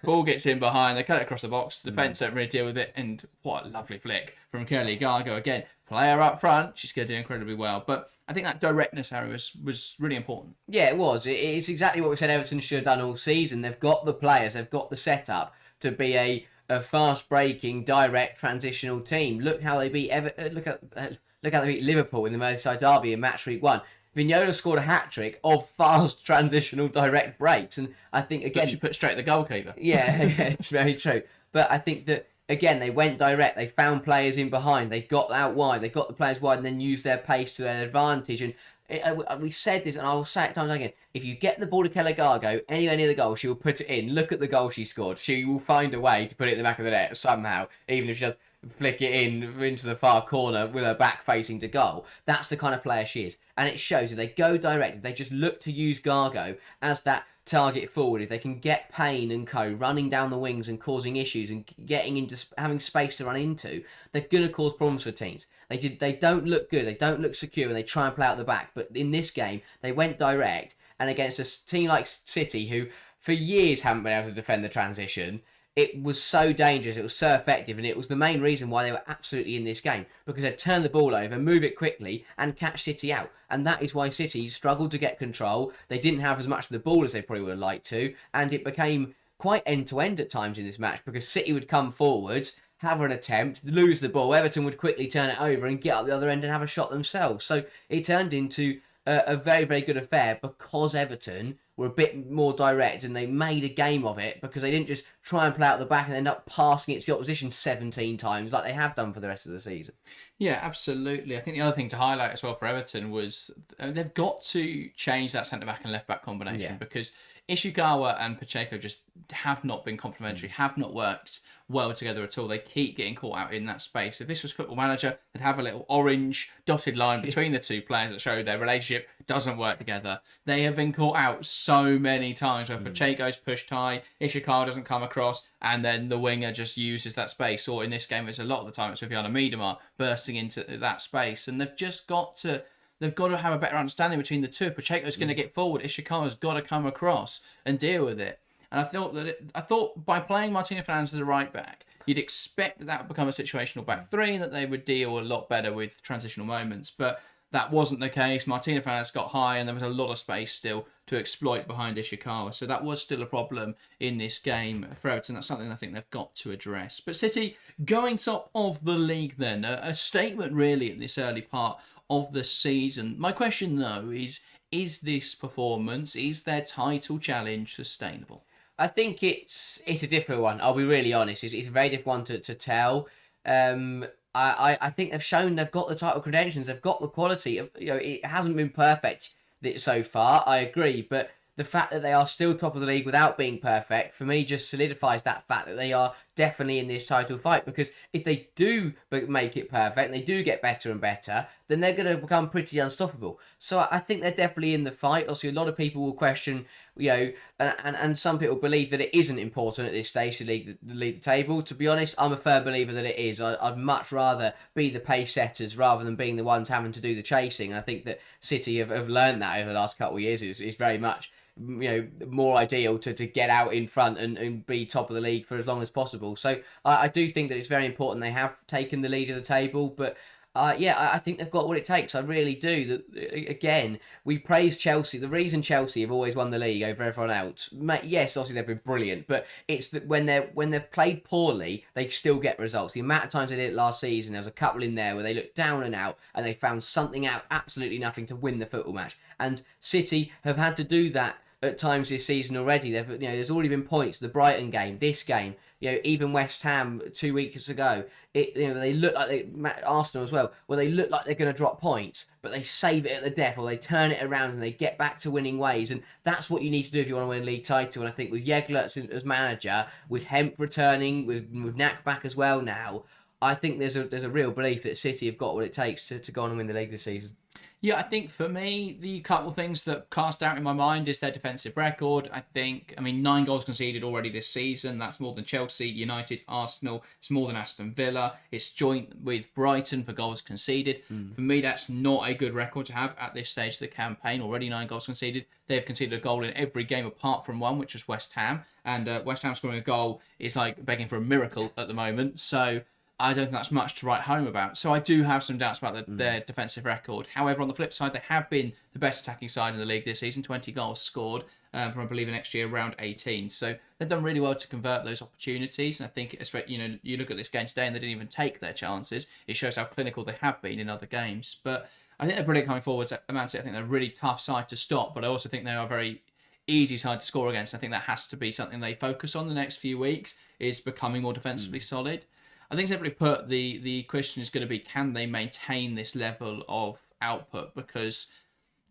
ball gets in behind, they cut it across the box, the defence don't really deal with it, and what a lovely flick from Kelly Gargo. Again, player up front, she's going to do incredibly well. But I think that directness, Harry, was really important. Yeah, it was. It's exactly what we said Everton should have done all season. They've got the players, they've got the setup to be a fast-breaking, direct, transitional team. Look how they beat look how they beat Liverpool in the Merseyside derby in match week 1. Vignola scored a hat-trick of fast, transitional, direct breaks, and I think again she put straight at the goalkeeper. Yeah, it's very true. But I think that again they went direct. They found players in behind. They got out wide. They got the players wide, and then used their pace to their advantage. And we said this, and I'll say it time and again. If you get the ball to Kelly Gargo anywhere near the goal, she will put it in. Look at the goal she scored. She will find a way to put it in the back of the net somehow, even if she does flick it into the far corner with her back facing to goal. That's the kind of player she is. And it shows if they go direct, if they just look to use Gargo as that target forward, if they can get Payne and co running down the wings and causing issues and getting into having space to run into, they're going to cause problems for teams. They don't look good, they don't look secure, and they try and play out the back. But in this game, they went direct, and against a team like City, who for years haven't been able to defend the transition, it was so dangerous, it was so effective, and it was the main reason why they were absolutely in this game, because they'd turn the ball over, move it quickly, and catch City out. And that is why City struggled to get control. They didn't have as much of the ball as they probably would have liked to, and it became quite end-to-end at times in this match, because City would come forwards, have an attempt, lose the ball, Everton would quickly turn it over and get up the other end and have a shot themselves. So it turned into a very, very good affair because Everton were a bit more direct and they made a game of it because they didn't just try and play out the back and end up passing it to the opposition 17 times like they have done for the rest of the season. Yeah, absolutely. I think the other thing to highlight as well for Everton was they've got to change that centre-back and left-back combination because Ishikawa and Pacheco just have not been complementary, have not worked well together at all. They keep getting caught out in that space. If this was Football Manager, they'd have a little orange dotted line between the two players that show their relationship doesn't work together. They have been caught out so many times where Pacheco's pushed high, Ishikawa doesn't come across, and then the winger just uses that space. Or in this game, it's a lot of the time it's Vivianne Miedema bursting into that space, and they've just got to. They've got to have a better understanding between the two. Pacheco's going to get forward. Ishikawa's got to come across and deal with it. And I thought by playing Martina Fernandes as a right back, you'd expect that would become a situational back three and that they would deal a lot better with transitional moments. But that wasn't the case. Martina Fernandes got high and there was a lot of space still to exploit behind Ishikawa. So that was still a problem in this game for Everton. That's something I think they've got to address. But City going top of the league then. A statement really at this early part of the season. My question though is this performance, is their title challenge sustainable? I think it's a difficult one. I'll be really honest. It's a very difficult one to tell. I think they've shown they've got the title credentials. They've got the quality. It hasn't been perfect so far. I agree, but the fact that they are still top of the league without being perfect, for me, just solidifies that fact that they are definitely in this title fight. Because if they do make it perfect, and they do get better and better, then they're going to become pretty unstoppable. So I think they're definitely in the fight. Obviously, a lot of people will question, and some people believe that it isn't important at this stage to lead the table. To be honest, I'm a firm believer that it is. I'd much rather be the pace setters rather than being the ones having to do the chasing. And I think that City have learned that over the last couple of years. It's very much more ideal to get out in front and be top of the league for as long as possible. So I do think that it's very important they have taken the lead of the table, but I think they've got what it takes. I really do. Again, we praise Chelsea. The reason Chelsea have always won the league over everyone else, yes, obviously they've been brilliant, but it's that when they've played poorly, they still get results. The amount of times they did it last season, there was a couple in there where they looked down and out and they found something out, absolutely nothing to win the football match. And City have had to do that at times this season already. There's already been points. The Brighton game, this game, even West Ham 2 weeks ago. They look like Arsenal as well, where they look like they're going to drop points, but they save it at the death, or they turn it around and they get back to winning ways. And that's what you need to do if you want to win a league title. And I think with Jegler as manager, with Hemp returning, with Knack back as well now, I think there's a real belief that City have got what it takes to go on and win the league this season. Yeah, I think for me, the couple of things that cast doubt in my mind is their defensive record. I think, 9 goals conceded already this season. That's more than Chelsea, United, Arsenal. It's more than Aston Villa. It's joint with Brighton for goals conceded. For me, that's not a good record to have at this stage of the campaign. Already 9 goals conceded. They've conceded a goal in every game apart from one, which was West Ham. And West Ham scoring a goal is like begging for a miracle at the moment. So I don't think that's much to write home about. So I do have some doubts about their defensive record. However, on the flip side, they have been the best attacking side in the league this season. 20 goals scored from, I believe, next year around 18. So they've done really well to convert those opportunities. And I think, you look at this game today and they didn't even take their chances. It shows how clinical they have been in other games. But I think they're brilliant coming forward. Man City, I think they're a really tough side to stop. But I also think they are a very easy side to score against. I think that has to be something they focus on the next few weeks, is becoming more defensively solid. I think simply put, the question is going to be, can they maintain this level of output? Because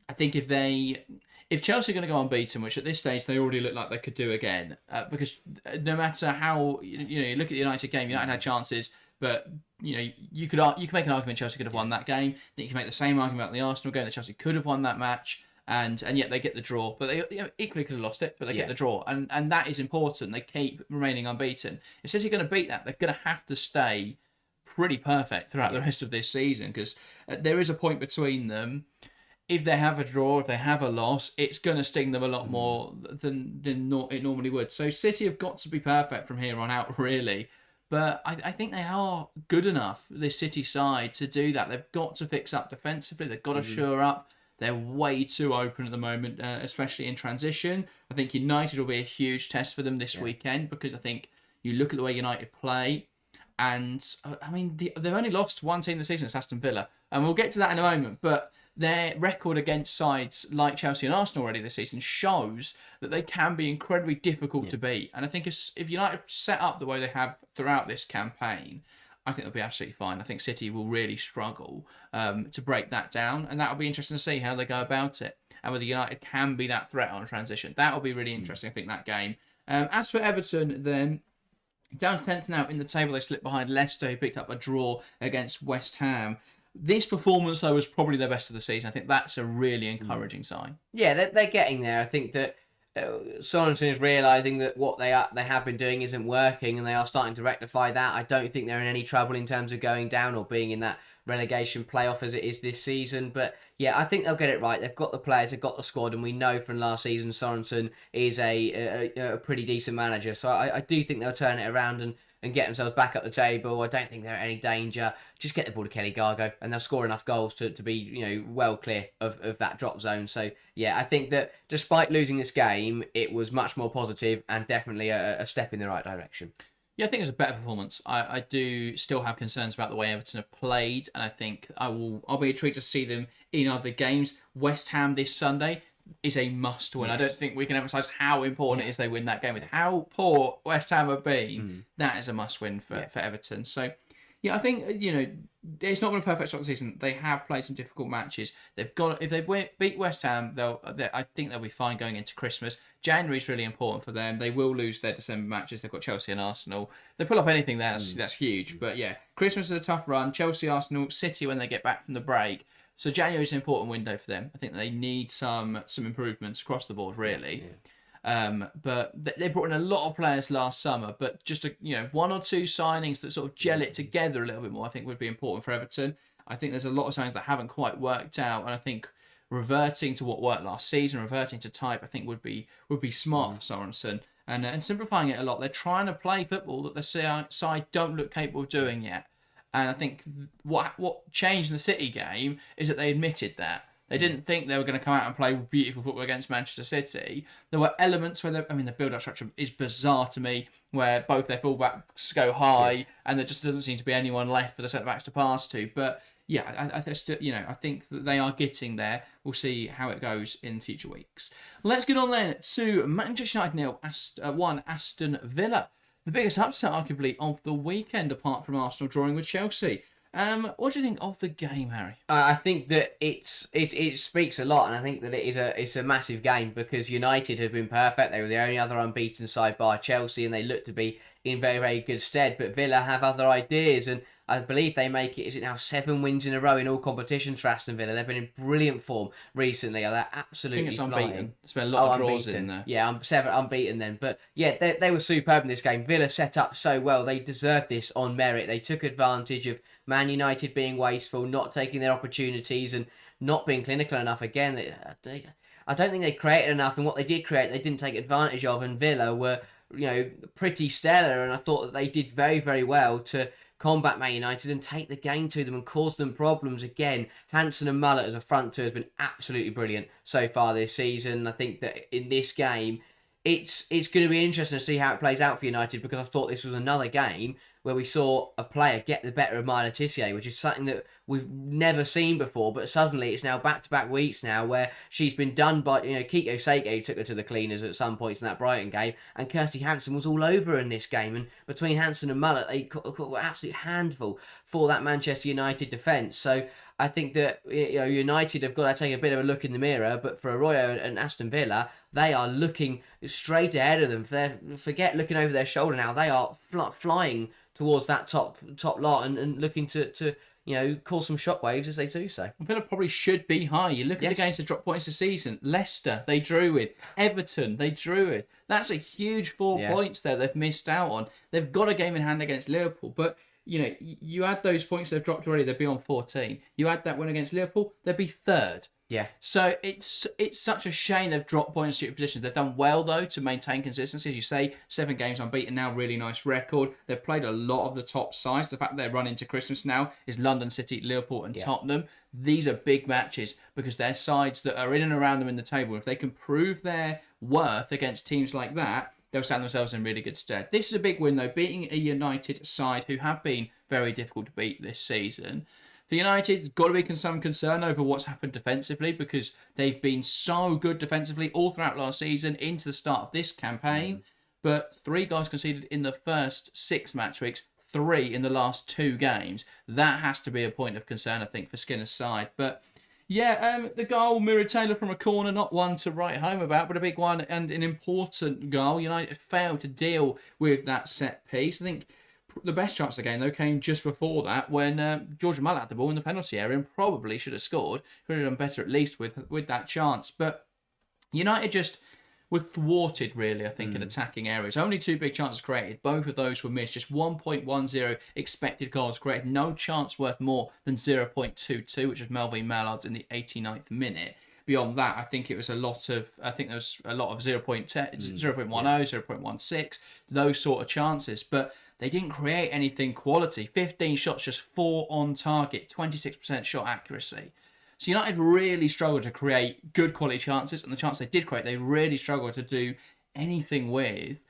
I think if Chelsea are going to go unbeaten, which at this stage they already look like they could do again, because no matter how you look at the United game, United had chances, but you could make an argument Chelsea could have won that game. I think you can make the same argument about the Arsenal game, that Chelsea could have won that match. And yet they get the draw, but they equally could have lost it, but they get the draw, and that is important. They keep remaining unbeaten. If City are going to beat that, they're going to have to stay pretty perfect throughout the rest of this season, because there is a point between them. If they have a draw, if they have a loss, it's going to sting them a lot more than it normally would. So City have got to be perfect from here on out, really. But I think they are good enough, this City side, to do that. They've got to fix up defensively. They've got to shore up. They're way too open at the moment, especially in transition. I think United will be a huge test for them this weekend, because I think you look at the way United play, and they've only lost one team this season, it's Aston Villa, and we'll get to that in a moment. But their record against sides like Chelsea and Arsenal already this season shows that they can be incredibly difficult to beat. And I think if United set up the way they have throughout this campaign, I think they'll be absolutely fine. I think City will really struggle to break that down, and that'll be interesting to see how they go about it and whether United can be that threat on transition. That'll be really interesting, I think, that game. As for Everton, then, down to 10th now in the table, they slipped behind Leicester, who picked up a draw against West Ham. This performance, though, was probably their best of the season. I think that's a really encouraging sign. Yeah, they're getting there. I think that Sorensen is realising that what they have been doing isn't working, and they are starting to rectify that. I don't think they're in any trouble in terms of going down or being in that relegation playoff as it is this season. But yeah, I think they'll get it right. They've got the players, they've got the squad, and we know from last season Sorensen is a pretty decent manager. So I do think they'll turn it around and get themselves back up the table. I don't think they're in any danger. Just get the ball to Kelly Gargo, and they'll score enough goals to be well clear of that drop zone. So yeah, I think that despite losing this game, it was much more positive and definitely a step in the right direction. Yeah, I think it was a better performance. I do still have concerns about the way Everton have played, and I think I'll be intrigued to see them in other games. West Ham this Sunday is a must win. Yes. I don't think we can emphasise how important it is they win that game. With how poor West Ham have been, that is a must win for Everton. So yeah, I think it's not been a perfect start to the season. They have played some difficult matches. They've got, if they beat West Ham, I think they'll be fine going into Christmas. January is really important for them. They will lose their December matches. They've got Chelsea and Arsenal. If they pull off anything there, that's huge. But yeah, Christmas is a tough run. Chelsea, Arsenal, City when they get back from the break. So January is an important window for them. I think they need some improvements across the board, really. Yeah. But they brought in a lot of players last summer, but just one or two signings that sort of gel it together a little bit more, I think would be important for Everton. I think there's a lot of signings that haven't quite worked out, and I think reverting to what worked last season, reverting to type, I think would be smart for Sorensen, and simplifying it a lot. They're trying to play football that the side don't look capable of doing yet. And I think what changed in the City game is that they admitted that. They didn't think they were going to come out and play beautiful football against Manchester City. There were elements where the build-up structure is bizarre to me, where both their full-backs go high, and there just doesn't seem to be anyone left for the centre-backs to pass to. But yeah, I think that they are getting there. We'll see how it goes in future weeks. Let's get on then to Manchester United 1, Aston Villa. The biggest upset, arguably, of the weekend, apart from Arsenal drawing with Chelsea. What do you think of the game, Harry? I think that it speaks a lot, and I think that it's a massive game because United have been perfect. They were the only other unbeaten side bar Chelsea, and they look to be in very, very good stead. But Villa have other ideas, and I believe they make it, is it now 7 wins in a row in all competitions for Aston Villa? They've been in brilliant form recently. They're absolutely flying. There's been a lot of draws in there. Yeah, 7 unbeaten then. But yeah, they were superb in this game. Villa set up so well. They deserved this on merit. They took advantage of Man United being wasteful, not taking their opportunities and not being clinical enough. Again, I don't think they created enough, and what they did create, they didn't take advantage of, and Villa were pretty stellar, and I thought that they did very, very well to combat Man United and take the game to them and cause them problems again. Hansen and Mullet as a front two has been absolutely brilliant so far this season. I think that in this game, it's going to be interesting to see how it plays out for United, because I thought this was another game where we saw a player get the better of Maya Letitia, which is something that we've never seen before. But suddenly it's now back-to-back weeks now where she's been done by, Kiko Seke took her to the cleaners at some points in that Brighton game, and Kirsty Hansen was all over her in this game. And between Hansen and Mullet, they got an absolute handful for that Manchester United defence. So I think that United have got to take a bit of a look in the mirror, but for Arroyo and Aston Villa, they are looking straight ahead of them. Forget looking over their shoulder now. They are flying towards that top lot and looking to cause some shockwaves as they do so. Villa probably should be high. You look at the games that dropped points this season. Leicester, they drew with. Everton, they drew with. That's a huge 4 points there they've missed out on. They've got a game in hand against Liverpool, but you add those points they've dropped already, they'd be on 14. You add that win against Liverpool, they'd be third. Yeah. So it's such a shame they've dropped points to positions. They've done well, though, to maintain consistency. As you say, 7 games unbeaten now, really nice record. They've played a lot of the top sides. The fact that they're running to Christmas now is London City, Liverpool and Tottenham. These are big matches because they're sides that are in and around them in the table. If they can prove their worth against teams like that, they'll stand themselves in really good stead. This is a big win, though, beating a United side who have been very difficult to beat this season. For United, there's got to be some concern over what's happened defensively because they've been so good defensively all throughout last season into the start of this campaign. But 3 goals conceded in the first 6 match weeks, 3 in the last 2 games. That has to be a point of concern, I think, for Skinner's side. But yeah, the goal, Mira Taylor from a corner, not one to write home about, but a big one and an important goal. United failed to deal with that set piece. I think the best chance of the game, though, came just before that when George Muller had the ball in the penalty area and probably should have scored. Could have done better at least with that chance. But United just were thwarted, really, I think, in attacking areas. Only 2 big chances created. Both of those were missed. Just 1.10 expected goals created. No chance worth more than 0.22, which was Melvin Mallard's in the 89th minute. Beyond that, I think it was a lot of 0.10, 0.10, 0.16, those sort of chances. But they didn't create anything quality. 15 shots, just 4 on target, 26% shot accuracy. So United really struggled to create good quality chances, and the chance they did create, they really struggled to do anything with.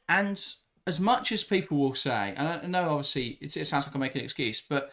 And as much as people will say, and I know obviously it sounds like I'm making an excuse, but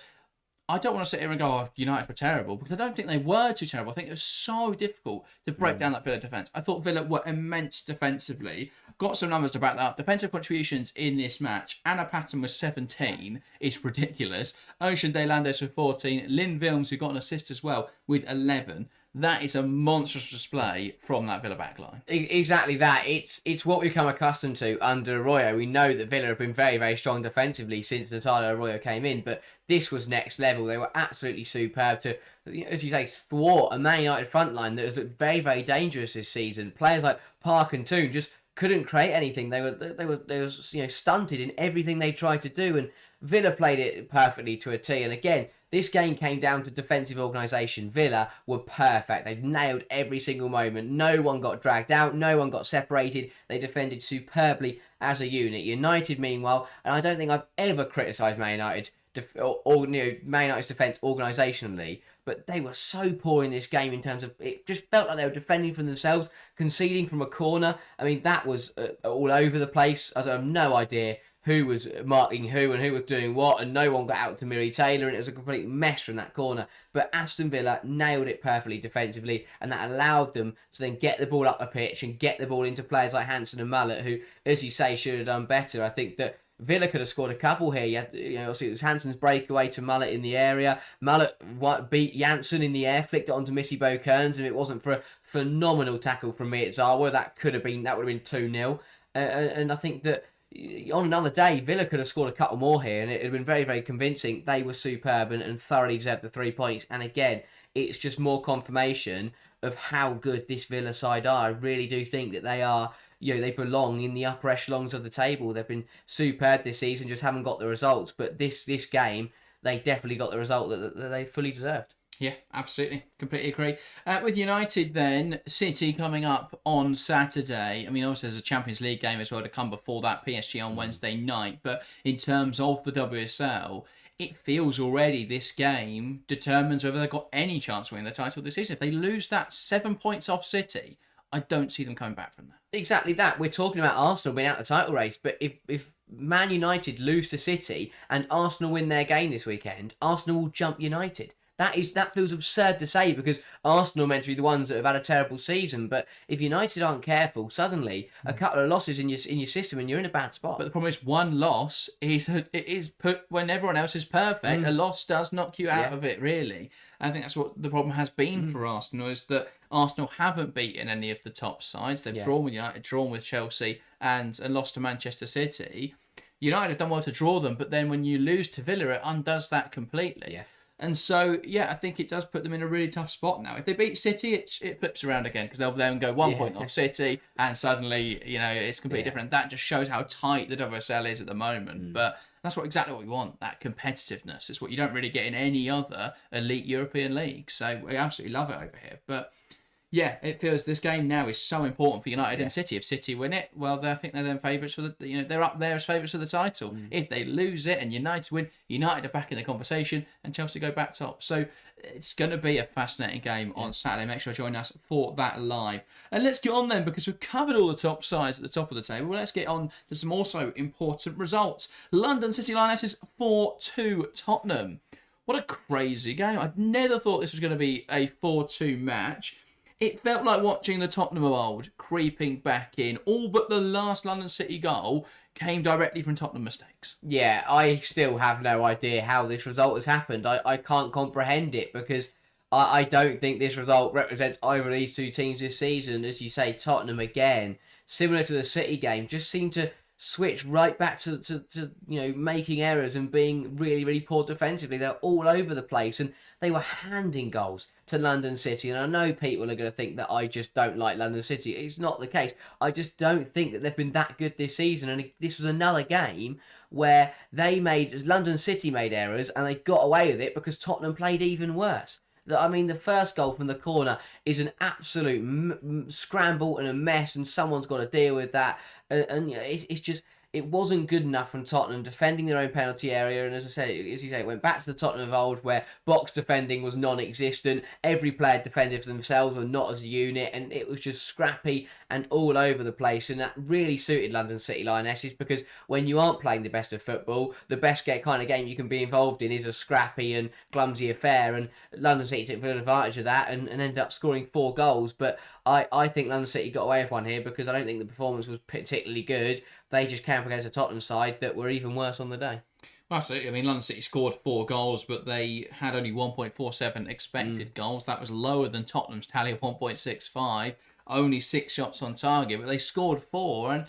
I don't want to sit here and go, oh, United were terrible, because I don't think they were too terrible. I think it was so difficult to break down that Villa defence. I thought Villa were immense defensively. Got some numbers to back that up. Defensive contributions in this match. Anna Patton was 17. It's ridiculous. Ocean De Landes with 14. Lynn Vilms, who got an assist as well, with 11. That is a monstrous display from that Villa backline. Exactly that. It's what we've come accustomed to under Arroyo. We know that Villa have been very, very strong defensively since Natalia Arroyo came in, but this was next level. They were absolutely superb to, as you say, thwart a Man United front line that has looked very, very dangerous this season. Players like Park and Toon just couldn't create anything. They were stunted in everything they tried to do, and Villa played it perfectly to a T. And again, this game came down to defensive organisation. Villa were perfect. They nailed every single moment. No one got dragged out. No one got separated. They defended superbly as a unit. United, meanwhile, and I don't think I've ever criticised Man United Man United's defence organisationally, but they were so poor in this game in terms of, it just felt like they were defending from themselves, conceding from a corner. I mean, that was all over the place. I have no idea who was marking who and who was doing what, and no one got out to Miri Taylor, and it was a complete mess from that corner. But Aston Villa nailed it perfectly defensively, and that allowed them to then get the ball up the pitch and get the ball into players like Hansen and Mullet, who, as you say, should have done better. I think that Villa could have scored a couple here. Obviously it was Hansen's breakaway to Mullet in the area. Mullet beat Janssen in the air, flicked it onto Missy Bo-Kearns, and if it wasn't for a phenomenal tackle from Miyazawa, that would have been 2-0. And I think that on another day, Villa could have scored a couple more here, and it would have been very, very convincing. They were superb and thoroughly deserved the 3 points. And again, it's just more confirmation of how good this Villa side are. I really do think that they are, they belong in the upper echelons of the table. They've been superb this season, just haven't got the results. But this game, they definitely got the result that they fully deserved. Yeah, absolutely. Completely agree. With United then, City coming up on Saturday. I mean, obviously there's a Champions League game as well to come before that, PSG on Wednesday night. But in terms of the WSL, it feels already this game determines whether they've got any chance of winning the title this season. If they lose that 7 points off City, I don't see them coming back from that. Exactly that. We're talking about Arsenal being out of the title race, but if Man United lose to City and Arsenal win their game this weekend, Arsenal will jump United. That feels absurd to say, because Arsenal are meant to be the ones that have had a terrible season. But if United aren't careful, suddenly a couple of losses in your system and you're in a bad spot. But the problem is, one loss is put when everyone else is perfect. A loss does knock you out of it, really. I think that's what the problem has been for Arsenal, is that Arsenal haven't beaten any of the top sides. They've drawn with United, drawn with Chelsea, and lost to Manchester City. United have done well to draw them, but then when you lose to Villa, it undoes that completely. Yeah. And so, I think it does put them in a really tough spot now. If they beat City, it flips around again, because they'll then go 1 point off City, and suddenly, it's completely different. That just shows how tight the WSL is at the moment. But that's exactly what we want, that competitiveness. It's what you don't really get in any other elite European league. So we absolutely love it over here. But yeah, it feels this game now is so important for United and City. If City win it, well, I think they're then favourites for they're up there as favourites for the title. If they lose it and United win, United are back in the conversation and Chelsea go back top. So it's going to be a fascinating game on Saturday. Make sure to join us for that live. And let's get on then, because we've covered all the top sides at the top of the table. Well, let's get on to some also important results. London City Lionesses 4-2 Tottenham. What a crazy game. I'd never thought this was going to be a 4-2 match. It felt like watching the Tottenham of old creeping back in. All but the last London City goal came directly from Tottenham mistakes. Yeah, I still have no idea how this result has happened. I can't comprehend it because I don't think this result represents either of these two teams this season. As you say, Tottenham again, similar to the City game, just seem to switch right back to making errors and being really, really poor defensively. They're all over the place and they were handing goals to London City. And I know people are going to think that I just don't like London City. It's not the case. I just don't think that they've been that good this season. And this was another game where London City made errors and they got away with it because Tottenham played even worse. I mean, the first goal from the corner is an absolute scramble and a mess, and someone's got to deal with that. And it's just, it wasn't good enough from Tottenham defending their own penalty area. And as you say, it went back to the Tottenham of old where box defending was non-existent. Every player defended for themselves and not as a unit, and it was just scrappy and all over the place. And that really suited London City Lionesses because when you aren't playing the best of football, the best kind of game you can be involved in is a scrappy and clumsy affair. And London City took full advantage of that and ended up scoring 4 goals. But I think London City got away with one here because I don't think the performance was particularly good. They just came up against a Tottenham side that were even worse on the day. That's it. I mean, London City scored 4 goals, but they had only 1.47 expected goals. That was lower than Tottenham's tally of 1.65. Only 6 shots on target, but they scored 4. And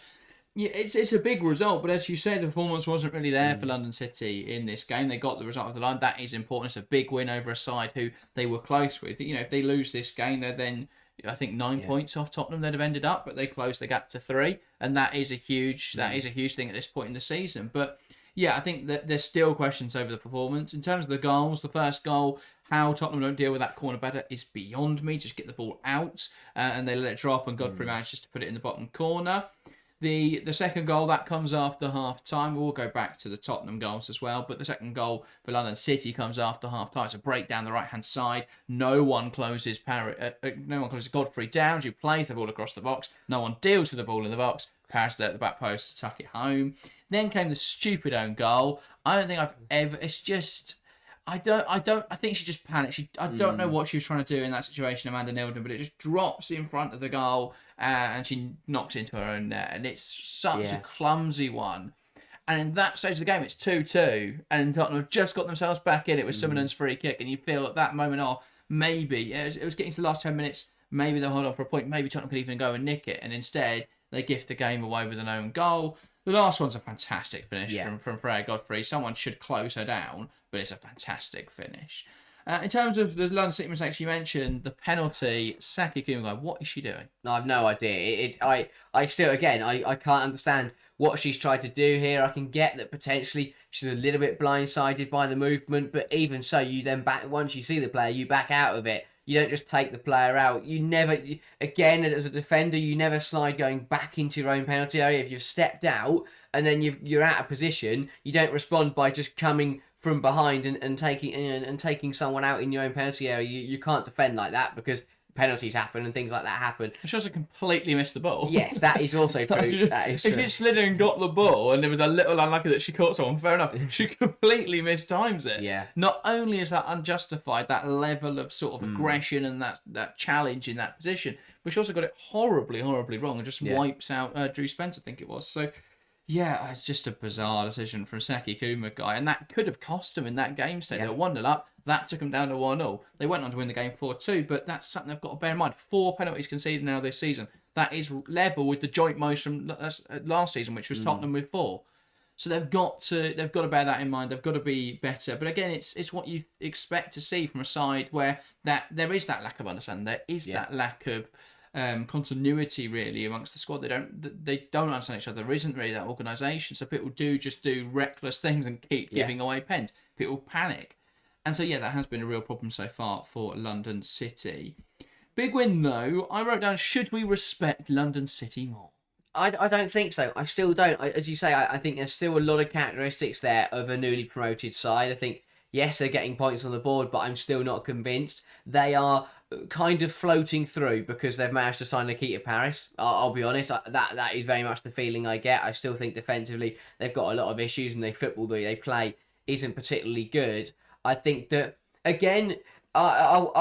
yeah, it's a big result, but as you said, the performance wasn't really there for London City in this game. They got the result of the line. That is important. It's a big win over a side who they were close with. You know, if they lose this game, they're then, I think, 9 points off Tottenham they'd have ended up, but they closed the gap to 3, and that is a huge thing at this point in the season. But yeah, I think that there's still questions over the performance. In terms of the goals, the first goal, how Tottenham don't deal with that corner better is beyond me. Just get the ball out, and they let it drop, and Godfrey manages to put it in the bottom corner. The second goal, that comes after half-time. We'll go back to the Tottenham goals as well, but the second goal for London City comes after half-time. It's a break down the right-hand side. No one closes Godfrey down. He plays the ball across the box. No one deals with the ball in the box. Paris there at the back post to tuck it home. Then came the stupid own goal. I don't think I've ever... It's just... I think she just panicked. I don't know what she was trying to do in that situation, Amanda Nilden, but it just drops in front of the goal and she knocks into her own net. And it's such a clumsy one. And in that stage of the game, it's 2-2. And Tottenham have just got themselves back in. It was Summonen's free kick. And you feel at that moment, maybe, it was getting to the last 10 minutes, maybe they'll hold on for a point. Maybe Tottenham could even go and nick it. And instead, they gift the game away with an own goal. The last one's a fantastic finish from Freya Godfrey. Someone should close her down, but it's a fantastic finish. In terms of the London City mistakes you mentioned, the penalty, Saki Kumagai, what is she doing? No, I've no idea. I still, again, I can't understand what she's tried to do here. I can get that potentially she's a little bit blindsided by the movement, but even so, you then once you see the player, you back out of it. You don't just take the player out. You never, again, as a defender, you never slide going back into your own penalty area. If you've stepped out and then you're out of position, you don't respond by just coming from behind and taking someone out in your own penalty area. You can't defend like that because penalties happen and things like that happen. She also completely missed the ball. Yes, that is also true. That is true. If you slid in and got the ball and there was a little unlucky that she caught someone, fair enough. She completely mistimes it. Yeah. Not only is that unjustified, that level of sort of aggression and that challenge in that position, but she also got it horribly, horribly wrong and just wipes out Drew Spence, I think it was. So, yeah, it's just a bizarre decision from Saki Kumagai, and that could have cost them in that game state. They were 1-0 up. That took them down to 1-0. They went on to win the game 4-2, but that's something they've got to bear in mind. 4 penalties conceded now this season. That is level with the joint most from last season, which was Tottenham with 4. So they've got to bear that in mind. They've got to be better. But again, it's what you expect to see from a side where there is that lack of understanding. There is that lack of continuity really amongst the squad. They don't understand each other. There isn't really that organisation. So people do reckless things and keep giving away pens. People panic. And so, that has been a real problem so far for London City. Big win, though. I wrote down, should we respect London City more? I don't think so. I still don't. As you say, I think there's still a lot of characteristics there of a newly promoted side. I think, yes, they're getting points on the board, but I'm still not convinced. They are kind of floating through because they've managed to sign Nikita Paris. I'll be honest, that is very much the feeling I get. I still think defensively they've got a lot of issues and the football that they play isn't particularly good. I think that again, I'll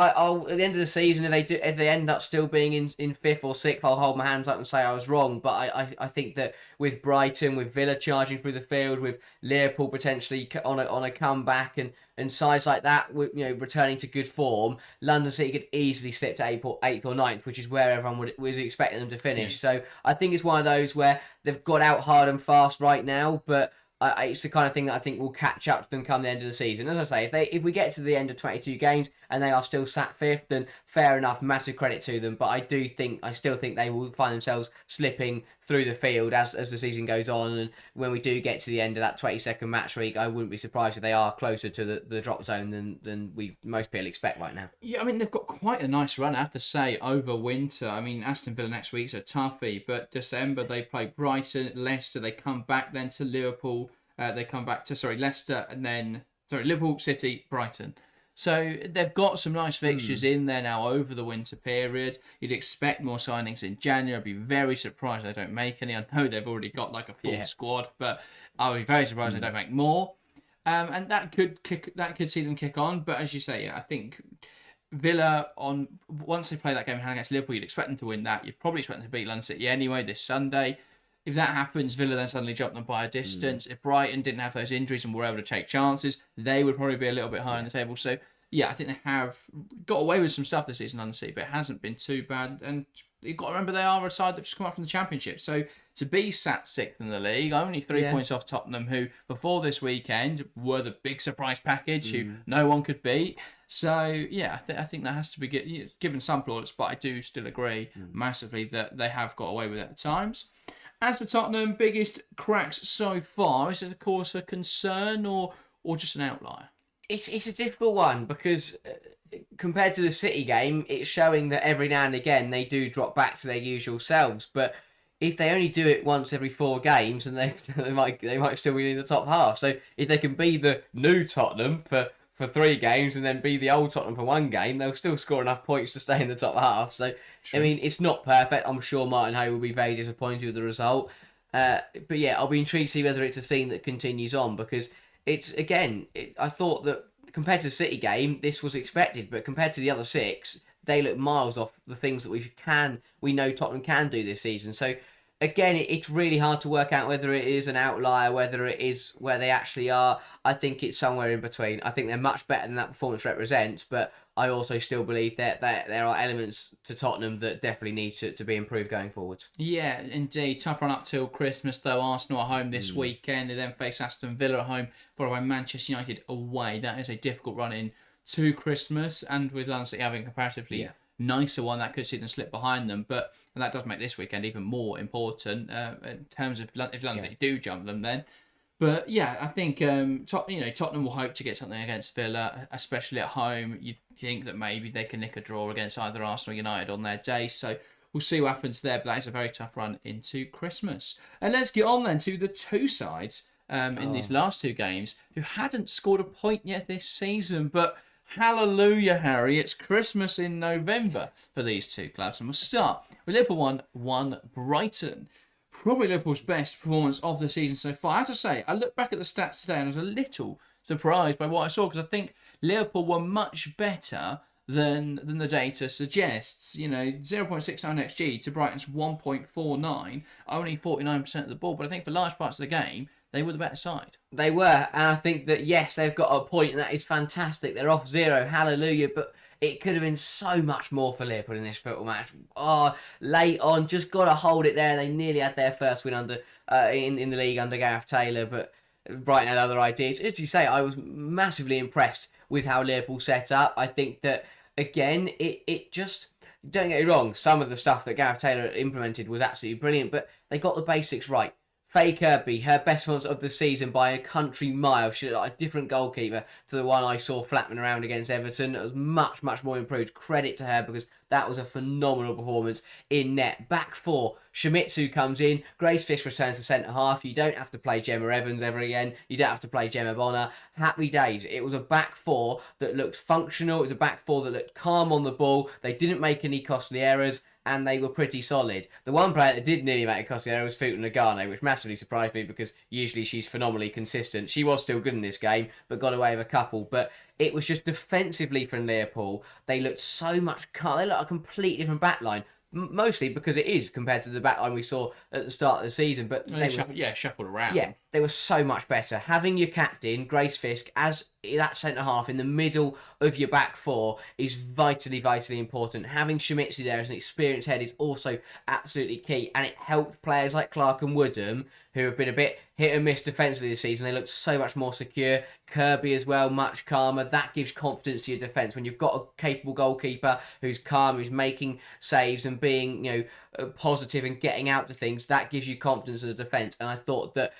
at the end of the season, if they end up still being in fifth or sixth, I'll hold my hands up and say I was wrong. But I think that with Brighton, with Villa charging through the field, with Liverpool potentially on a comeback, and sides like that, returning to good form, London City could easily slip to eighth or ninth, which is where everyone was expecting them to finish. Yeah. So I think it's one of those where they've got out hard and fast right now, but it's the kind of thing that I think will catch up to them come the end of the season. As I say, if we get to the end of 22 games and they are still sat fifth, then fair enough, massive credit to them. But I still think they will find themselves slipping through the field as the season goes on. And when we do get to the end of that 22nd match week, I wouldn't be surprised if they are closer to the drop zone than most people expect right now. Yeah, I mean, they've got quite a nice run, I have to say, over winter. I mean, Aston Villa next week's a toughie, but December they play Brighton, Leicester, they come back then to Liverpool, they come back to, Leicester, and then, Liverpool, City, Brighton. So they've got some nice fixtures in there now over the winter period. You'd expect more signings in January. I'd be very surprised they don't make any. I know they've already got like a full squad, but I'll be very surprised they don't make more. And that could see them kick on. But as you say, I think Villa, once they play that game against Liverpool, you'd expect them to win that. You'd probably expect them to beat London City anyway this Sunday. If that happens, Villa then suddenly jump them by a distance. If Brighton didn't have those injuries and were able to take chances, they would probably be a little bit higher in the table. So, yeah, I think they have got away with some stuff this season, honestly, but it hasn't been too bad. And you've got to remember they are a side that just come up from the Championship. So, to be sat sixth in the league, only 3 points off Tottenham, who, before this weekend, were the big surprise package, who no one could beat. So, yeah, I think that has to be given some plaudits, but I do still agree massively that they have got away with it at times. As for Tottenham, biggest cracks so far, is it, of course, a concern or just an outlier? It's a difficult one because compared to the City game, it's showing that every now and again they do drop back to their usual selves. But if they only do it once every 4 games, then they might still be in the top half. So if they can be the new Tottenham for 3 games and then be the old Tottenham for 1 game, they'll still score enough points to stay in the top half. So, true. I mean, it's not perfect. I'm sure Martin Hay will be very disappointed with the result. But yeah, I'll be intrigued to see whether it's a theme that continues on because it's, again, I thought that compared to the City game, this was expected, but compared to the other 6, they look miles off the things that we know Tottenham can do this season. So, again, it's really hard to work out whether it is an outlier, whether it is where they actually are. I think it's somewhere in between. I think they're much better than that performance represents, but I also still believe that there are elements to Tottenham that definitely need to be improved going forward. Yeah, indeed. Tough run up till Christmas, though. Arsenal at home this weekend. They then face Aston Villa at home, followed by Manchester United away. That is a difficult run in to Christmas, and with London City having comparatively nicer one, that could see them slip behind them. But that does make this weekend even more important in terms of if London City do jump them then. But yeah, I think Tottenham will hope to get something against Villa, especially at home. You think that maybe they can nick a draw against either Arsenal or United on their day. So we'll see what happens there. But that is a very tough run into Christmas. And let's get on then to the 2 sides in these last 2 games who hadn't scored a point yet this season. But hallelujah, Harry, it's Christmas in November for these 2 clubs. And we'll start with Liverpool 1 Brighton. Probably Liverpool's best performance of the season so far. I have to say, I looked back at the stats today and I was a little surprised by what I saw because I think Liverpool were much better than the data suggests. 0.69 XG to Brighton's 1.49, only 49% of the ball. But I think for large parts of the game, they were the better side. They were, and I think that, yes, they've got a point, and that is fantastic. They're off 0, hallelujah, but it could have been so much more for Liverpool in this football match. Late on, just got to hold it there. They nearly had their first win under in the league under Gareth Taylor, but Brighton had other ideas. As you say, I was massively impressed with how Liverpool set up. I think that, again, it just... Don't get me wrong, some of the stuff that Gareth Taylor implemented was absolutely brilliant, but they got the basics right. Faye Kirby, her best performance of the season by a country mile. She looked like a different goalkeeper to the one I saw flapping around against Everton. It was much, much more improved. Credit to her because that was a phenomenal performance in net. Back 4, Shimizu comes in. Grace Fish returns to centre-half. You don't have to play Gemma Evans ever again. You don't have to play Gemma Bonner. Happy days. It was a back 4 that looked functional. It was a back 4 that looked calm on the ball. They didn't make any costly errors. and they were pretty solid. The one player that did nearly make a costly error was Futon Nagano, which massively surprised me because usually she's phenomenally consistent. She was still good in this game, but got away with a couple. But it was just defensively from Liverpool. They looked so much calm. They looked a completely different backline. Mostly because it is compared to the backline we saw at the start of the season. But shuffled around. Yeah, they were so much better. Having your captain, Grace Fisk, as that centre-half in the middle of your back four is vitally, vitally important. Having Shimizu there as an experienced head is also absolutely key. And it helped players like Clark and Woodham, who have been a bit hit and miss defensively this season. They looked so much more secure. Kirby as well, much calmer. That gives confidence to your defence. When you've got a capable goalkeeper who's calm, who's making saves and being, positive and getting out to things, that gives you confidence as a defence. And I thought that,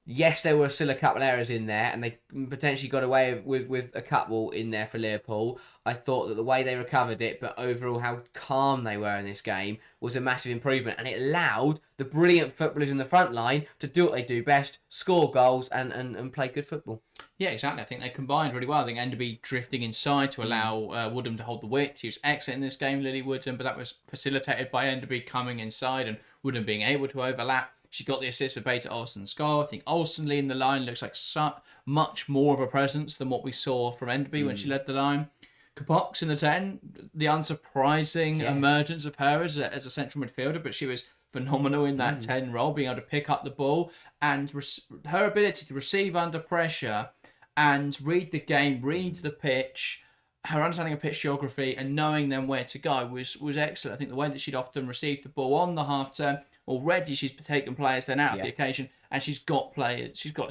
yes, there were still a couple of errors in there, and they potentially got away with a couple in there for Liverpool. I thought that the way they recovered it, but overall how calm they were in this game, was a massive improvement. And it allowed the brilliant footballers in the front line to do what they do best, score goals and play good football. Yeah, exactly. I think they combined really well. I think Enderby drifting inside to allow Woodham to hold the width. He was excellent in this game, Lily Woodham, but that was facilitated by Enderby coming inside and Woodham being able to overlap. She got the assist for Beta Olsen's goal. I think Olsen leading the line looks like much more of a presence than what we saw from Enderby when she led the line. Kapox in the 10, the unsurprising emergence of her as a central midfielder, but she was phenomenal in that 10 role, being able to pick up the ball and her ability to receive under pressure and read the game, read the pitch, her understanding of pitch geography and knowing then where to go was excellent. I think the way that she'd often received the ball on the half turn, already she's taken players then out of the occasion, and she's got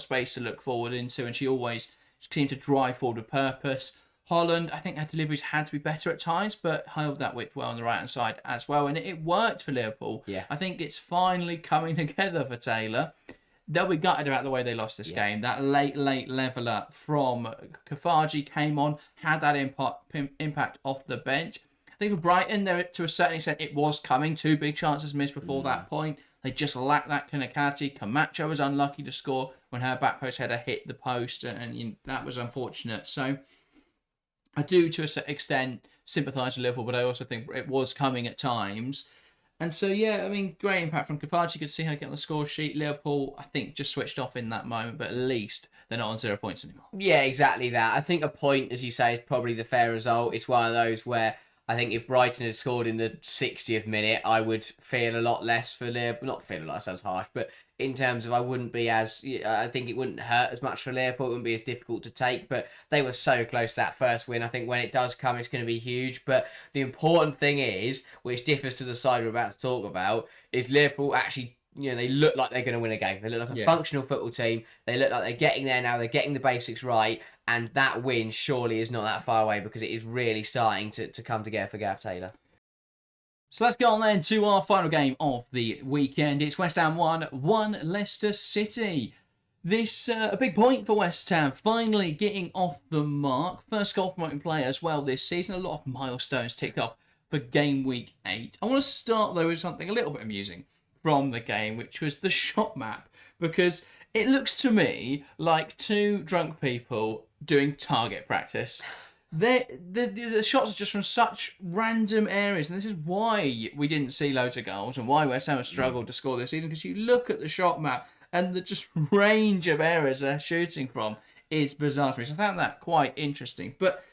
space to look forward into, and she always seemed to drive forward with purpose. Holland, I think her deliveries had to be better at times, but held that width well on the right hand side as well, and it worked for Liverpool. Yeah. I think it's finally coming together for Taylor. They'll be gutted about the way they lost this game. That late leveller from Kafaji came on, had that impact off the bench. I think for Brighton, there to a certain extent, it was coming. 2 big chances missed before that point. They just lacked that Kanakati. Camacho was unlucky to score when her back post header hit the post, and that was unfortunate. So I do, to a certain extent, sympathise with Liverpool, but I also think it was coming at times. And so, yeah, I mean, great impact from Kafaji. You could see her get on the score sheet. Liverpool, I think, just switched off in that moment, but at least they're not on 0 points anymore. Yeah, exactly that. I think a point, as you say, is probably the fair result. It's one of those where I think if Brighton had scored in the 60th minute, I would feel a lot less for Liverpool. Not feel a lot, sounds harsh, but in terms of I think it wouldn't hurt as much for Liverpool. It wouldn't be as difficult to take, but they were so close to that first win. I think when it does come, it's going to be huge. But the important thing is, which differs to the side we're about to talk about, is Liverpool actually, they look like they're going to win a game. They look like a functional football team. They look like they're getting there now. They're getting the basics right. And that win surely is not that far away because it is really starting to come together for Gareth Taylor. So let's go on then to our final game of the weekend. It's West Ham 1-1 Leicester City. This a big point for West Ham, finally getting off the mark. First goal promoting player as well this season. A lot of milestones ticked off for game week 8. I want to start though with something a little bit amusing from the game, which was the shot map, because it looks to me like 2 drunk people doing target practice. The shots are just from such random areas, and this is why we didn't see loads of goals and why West Ham have struggled to score this season, because you look at the shot map and the just range of areas they're shooting from is bizarre to me. So I found that quite interesting. But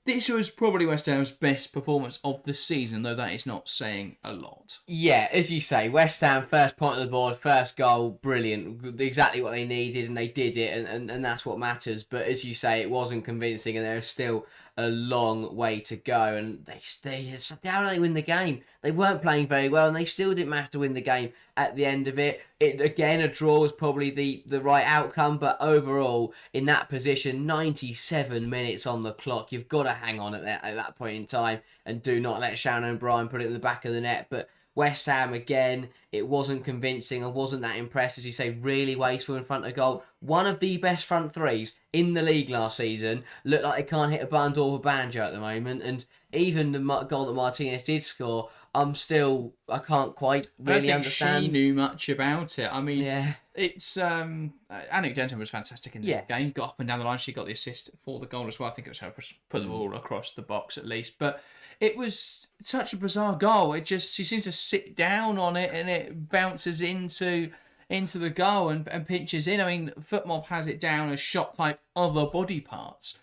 this was probably West Ham's best performance of the season, though that is not saying a lot. Yeah, as you say, West Ham, first point on the board, first goal, brilliant. Exactly what they needed, and they did it, and that's what matters. But as you say, it wasn't convincing, and there's still a long way to go. And how do they win the game? They weren't playing very well, and they still didn't manage to win the game at the end of it. Again, a draw was probably the right outcome, but overall, in that position, 97 minutes on the clock, you've got to hang on at that point in time and do not let Shannon O'Brien put it in the back of the net. But West Ham, again, it wasn't convincing. I wasn't that impressed, as you say, really wasteful in front of goal. One of the best front threes in the league last season. Looked like they can't hit a bundle or a banjo at the moment, and even the goal that Martinez did score, I can't quite really understand. She knew much about it. I mean, Yeah. it's Annick Denton was fantastic in this game. Got up and down the line. She got the assist for the goal as well. I think it was her put the ball across the box at least. But it was such a bizarre goal. She seemed to sit down on it and it bounces into the goal and pinches in. I mean, FootMob has it down as shot type other body parts,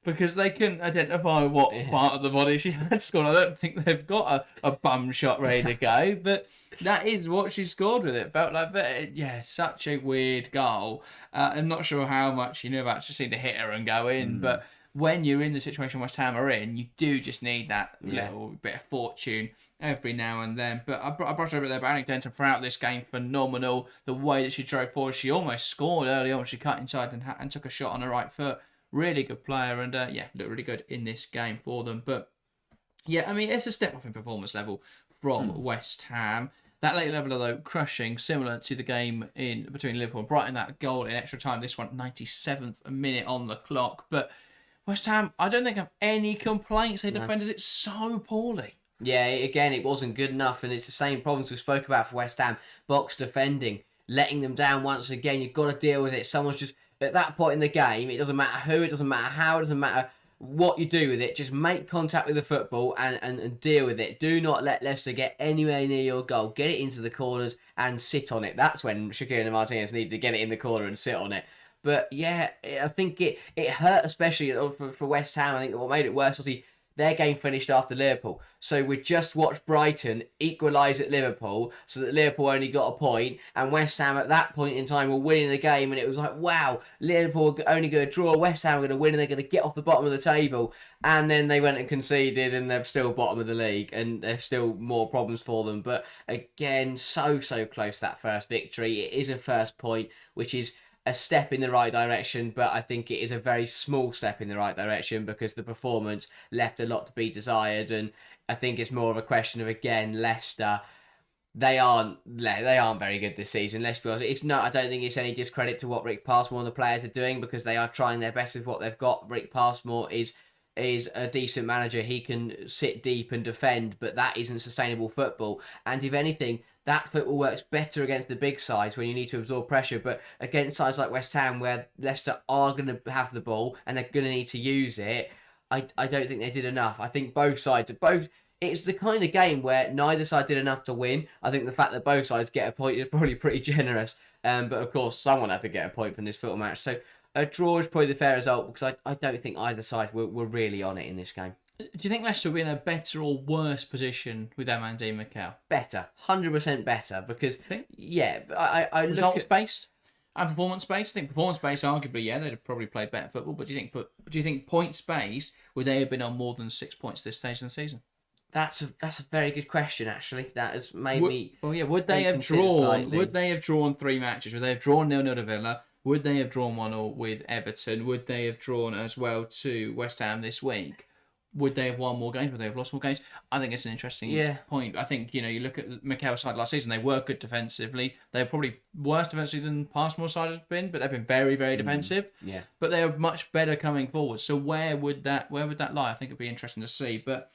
because they couldn't identify what part of the body she had scored. I don't think they've got a bum shot ready to go, but that is what she scored with it. Felt like, such a weird goal. I'm not sure how much she knew about it. She seemed to hit her and go in, but when you're in the situation West Ham are in, you do just need that little bit of fortune every now and then. But I brushed over there, but Annick Denton throughout this game, phenomenal. The way that she drove forward, she almost scored early on. She cut inside and took a shot on her right foot. Really good player, and looked really good in this game for them. But yeah, I mean, it's a step up in performance level from West Ham. That late leveler, though, crushing, similar to the game between Liverpool and Brighton. That goal in extra time, this one, 97th minute on the clock. But West Ham, I don't think have any complaints. They defended it so poorly. Yeah, again, it wasn't good enough, and it's the same problems we spoke about for West Ham. Box defending, letting them down once again. You've got to deal with it. Someone's just... At that point in the game, it doesn't matter who, it doesn't matter how, it doesn't matter what you do with it. Just make contact with the football and deal with it. Do not let Leicester get anywhere near your goal. Get it into the corners and sit on it. That's when Shakira and Martinez need to get it in the corner and sit on it. But yeah, I think it hurt, especially for West Ham. I think what made it worse was their game finished after Liverpool. So we just watched Brighton equalise at Liverpool, so that Liverpool only got a point, and West Ham at that point in time were winning the game, and it was like, wow, Liverpool are only going to draw, West Ham are going to win, and they're going to get off the bottom of the table. And then they went and conceded, and they're still bottom of the league, and there's still more problems for them. But again, so close to that first victory. It is a first point, which is a step in the right direction, but I think it is a very small step in the right direction because the performance left a lot to be desired, and I think it's more of a question of, again, Leicester. They aren't very good this season. Let's be honest. It's not. I don't think it's any discredit to what Rick Passmore and the players are doing, because they are trying their best with what they've got. Rick Passmore is a decent manager. He can sit deep and defend, but that isn't sustainable football. And if anything, that football works better against the big sides when you need to absorb pressure, but against sides like West Ham, where Leicester are going to have the ball and they're going to need to use it, I don't think they did enough. I think it's the kind of game where neither side did enough to win. I think the fact that both sides get a point is probably pretty generous, but of course someone had to get a point from this football match. So a draw is probably the fair result, because I don't think either side were really on it in this game. Do you think Leicester will be in a better or worse position with Emmanuel Macau? Better, 100% better, because I results-based and performance-based. I think performance-based, arguably, they'd have probably played better football. But do you think points-based, would they have been on more than 6 points this stage of the season? That's a very good question, actually. That has made me. Well, yeah. Would they have drawn? Slightly. Would they have drawn 3 matches? Would they have drawn 0-0 to Villa? Would they have drawn 1-0 with Everton? Would they have drawn as well to West Ham this week? Would they have won more games? Would they have lost more games? I think it's an interesting point. I think, you look at Macau's side last season, they were good defensively. They're probably worse defensively than Passmore's side has been, but they've been very, very defensive. Yeah. But they are much better coming forward. So where would that lie? I think it'd be interesting to see. But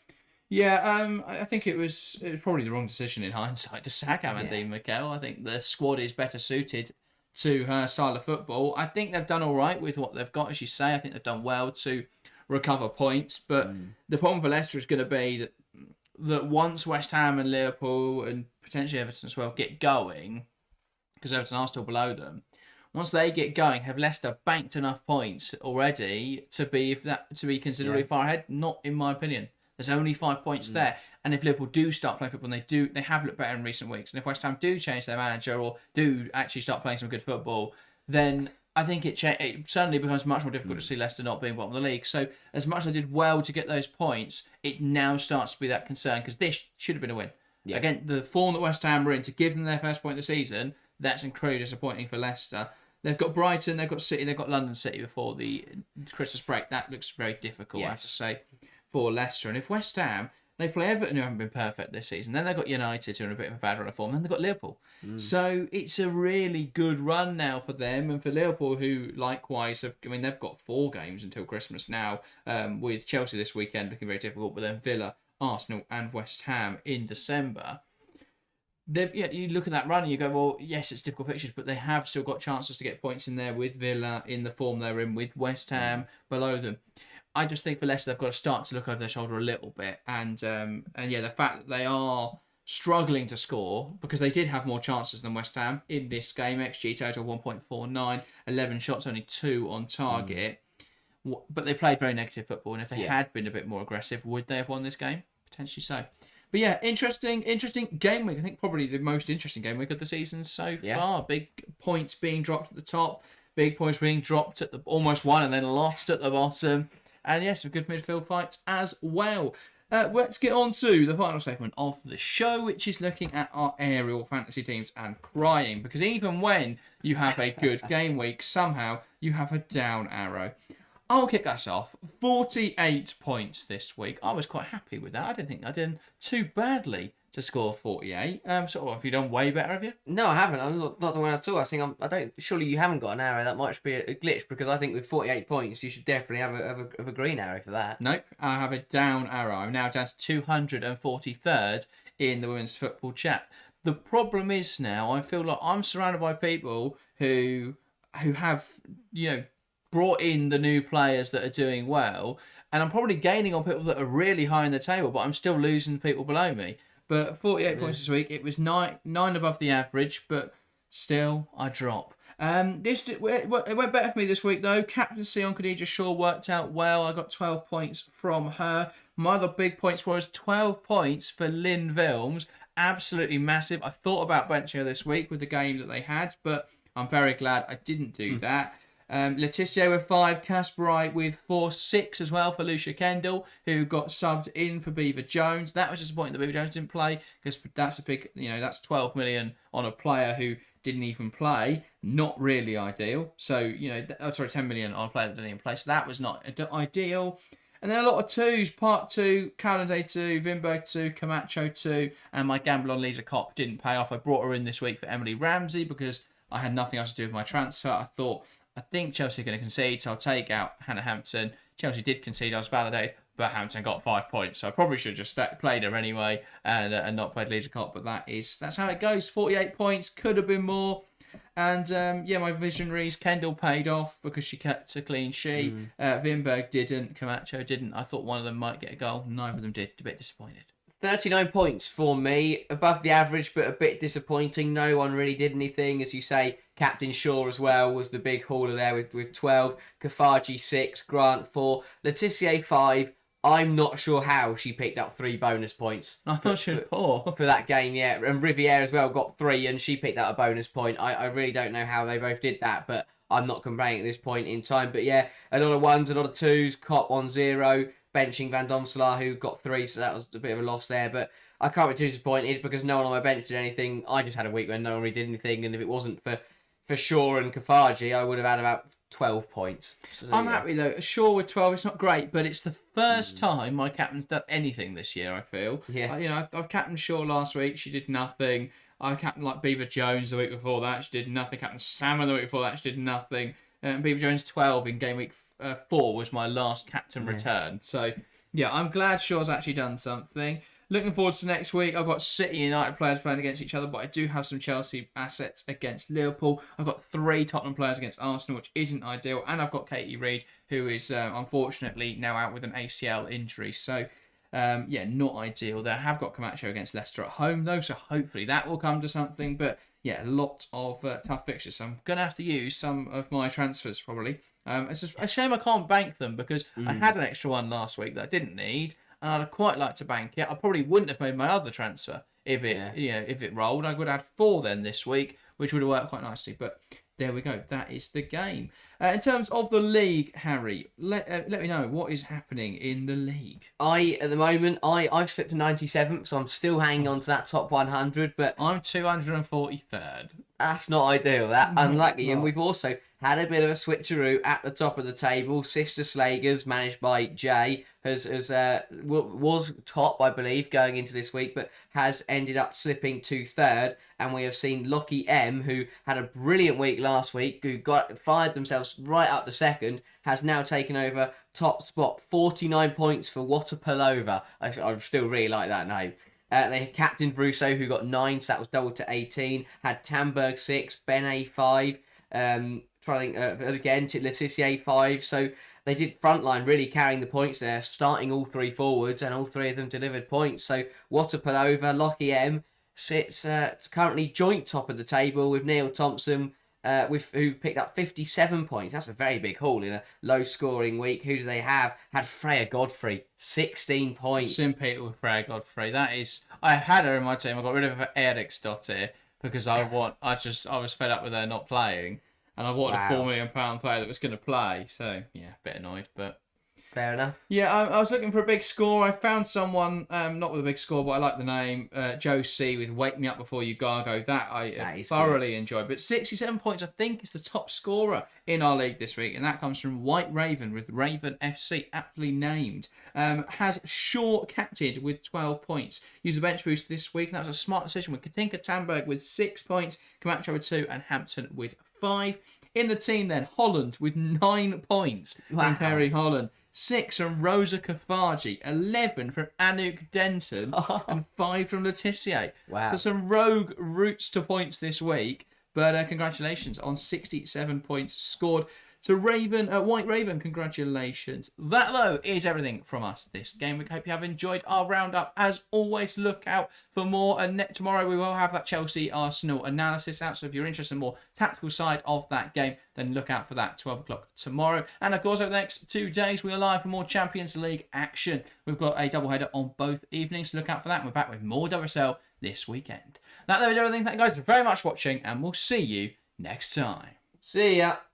yeah, I think it was probably the wrong decision in hindsight to sack Amandine Macau. I think the squad is better suited to her style of football. I think they've done all right with what they've got, as you say. I think they've done well to recover points, but the problem for Leicester is going to be that once West Ham and Liverpool and potentially Everton as well get going, because Everton are still below them, once they get going, have Leicester banked enough points already to be considerably far ahead? Not in my opinion. There's only 5 points there, and if Liverpool do start playing football, and they have looked better in recent weeks, and if West Ham do change their manager or do actually start playing some good football, then I think it certainly becomes much more difficult to see Leicester not being bottom of the league. So as much as they did well to get those points, it now starts to be that concern, because this should have been a win. Yeah. Again, the form that West Ham were in, to give them their first point of the season, that's incredibly disappointing for Leicester. They've got Brighton, they've got City, they've got London City before the Christmas break. That looks very difficult, I have to say, for Leicester. And if West Ham, they play Everton, who haven't been perfect this season. Then they've got United, who are in a bit of a bad run of form. Then they've got Liverpool. So it's a really good run now for them. And for Liverpool, who likewise they've got 4 games until Christmas now, with Chelsea this weekend looking very difficult, but then Villa Arsenal and West Ham in December. You look at that run and you go, well, yes, it's difficult fixtures, but they have still got chances to get points in there with Villa in the form they're in, with West Ham below them. I just think for Leicester, they've got to start to look over their shoulder a little bit. And the fact that they are struggling to score, because they did have more chances than West Ham in this game. XG total 1.49, 11 shots, only 2 on target. But they played very negative football, and if they had been a bit more aggressive, would they have won this game? Potentially so. But yeah, interesting game week. I think probably the most interesting game week of the season so far. Big points being dropped at the top, big points being dropped at the almost won and then lost at the bottom. And yes, some good midfield fights as well. Let's get on to the final segment of the show, which is looking at our aerial fantasy teams and crying. Because even when you have a good game week, somehow you have a down arrow. I'll kick us off. 48 points this week. I was quite happy with that. I don't think I did too badly to score 48. Have you done way better, have you? No, I haven't. I'm not the one at all. I think I don't. Surely you haven't got an arrow. That might be a glitch, because I think with 48 points, you should definitely have a green arrow for that. Nope, I have a down arrow. I'm now down to 243rd in the women's football chat. The problem is now I feel like I'm surrounded by people who have brought in the new players that are doing well, and I'm probably gaining on people that are really high in the table, but I'm still losing people below me. But 48 points this week, it was nine above the average, but still I drop. It went better for me this week though. Captaincy on Khadija Shaw worked out well. I got 12 points from her. My other big points was 12 points for Lynn Vilms. Absolutely massive. I thought about benching her this week with the game that they had, but I'm very glad I didn't do that. Letitia with 5, Casperite with 4, 6 as well for Lucia Kendall, who got subbed in for Beaver Jones. That was disappointing that Beaver Jones didn't play, because that's a big, that's 12 million on a player who didn't even play. Not really ideal. So, 10 million on a player that didn't even play. So that was not ideal. And then a lot of 2s, Part 2, Calendar 2, Vimberg 2, Camacho 2, and my gamble on Lisa Kopp didn't pay off. I brought her in this week for Emily Ramsey because I had nothing else to do with my transfer. I think Chelsea are going to concede, so I'll take out Hannah Hampton. Chelsea did concede, I was validated, but Hampton got 5 points, so I probably should have just played her anyway and not played Lisa Kopp, but that's how it goes. 48 points, could have been more. And my visionaries, Kendall paid off because she kept a clean sheet. Vimberg didn't, Camacho didn't. I thought one of them might get a goal, neither of them did. A bit disappointed. 39 points for me, above the average, but a bit disappointing. No one really did anything, as you say. Captain Shaw as well was the big hauler there with 12. Kafaji 6, Grant 4, Letitia 5. I'm not sure how she picked up 3 bonus points. I'm not sure for that game, yeah. And Riviere as well got 3, and she picked out a bonus point. I really don't know how they both did that, but I'm not complaining at this point in time. But yeah, a lot of 1s, a lot of 2s. Cop on 0. Benching Van Domselaar, who got 3, so that was a bit of a loss there. But I can't be too disappointed because no one on my bench did anything. I just had a week when no one really did anything, and if it wasn't for Shaw and Kafaji, I would have had about 12 points. So, I'm happy though. Shaw with 12, it's not great, but it's the first time my captain's done anything this year, I feel. Yeah. I've captained Shaw last week, she did nothing. I captained Beaver Jones the week before that, she did nothing. Captained Salmon the week before that, she did nothing. Beaver Jones 12 in game week 4 was my last captain return. So, yeah, I'm glad Shaw's actually done something. Looking forward to next week. I've got City United players playing against each other, but I do have some Chelsea assets against Liverpool. I've got 3 Tottenham players against Arsenal, which isn't ideal. And I've got Katie Reid, who is unfortunately now out with an ACL injury. So, not ideal there. I have got Camacho against Leicester at home, though, so hopefully that will come to something. But, yeah, a lot of tough fixtures. So I'm going to have to use some of my transfers, probably. It's a shame I can't bank them because I had an extra one last week that I didn't need. And I'd quite like to bank it. I probably wouldn't have made my other transfer if it rolled. I would have had 4 then this week, which would have worked quite nicely. But there we go. That is the game. In terms of the league, Harry, let me know what is happening in the league. At the moment, I've slipped to 97th, so I'm still hanging on to that top 100. But I'm 243rd. That's not ideal. That unlucky. And we've also had a bit of a switcheroo at the top of the table. Sister Slegers, managed by Jay, was top, I believe, going into this week, but has ended up slipping to 3rd. And we have seen Lockie M, who had a brilliant week last week, who fired themselves right up to 2nd, has now taken over top spot, 49 points for Waterpolova. I still really like that name. They had Captain Russo, who got 9, so that was doubled to 18. Had Tamberg 6, Benet 5, trying again to Letitia 5. So they did frontline really carrying the points there, starting all 3 forwards, and all 3 of them delivered points. So Waterpolova, Lockie M, sits currently joint top of the table with Neil Thompson, who picked up 57 points. That's a very big haul in a low-scoring week. Who do they have? Had Freya Godfrey, 16 points. Sim Peter with Freya Godfrey. That is, I had her in my team. I got rid of her for Eriksdottir because I was fed up with her not playing, and I wanted a £4 million player that was going to play. So yeah, a bit annoyed, but. Fair enough. Yeah, I was looking for a big score. I found someone, not with a big score, but I like the name, Joe C. with Wake Me Up Before You Gargo. That I thoroughly enjoyed. But 67 points, I think, is the top scorer in our league this week. And that comes from White Raven with Raven FC, aptly named. Has Shaw captained with 12 points. Used the bench boost this week, and that was a smart decision with Katinka Tamberg with 6 points, Camacho with 2, and Hampton with 5. In the team then, Holland with 9 points from Perry Holland. 6 from Rosa Kafaji, 11 from Anouk Denton, and 5 from Letitia. Wow. So some rogue routes to points this week, but congratulations on 67 points scored. So White Raven, congratulations. That, though, is everything from us this game. We hope you have enjoyed our roundup. As always, look out for more. And tomorrow we will have that Chelsea-Arsenal analysis out. So if you're interested in more tactical side of that game, then look out for that 12 o'clock tomorrow. And, of course, over the next 2 days, we are live for more Champions League action. We've got a doubleheader on both evenings, so look out for that. And we're back with more WSL this weekend. That, though, is everything. Thank you guys very much for watching, and we'll see you next time. See ya.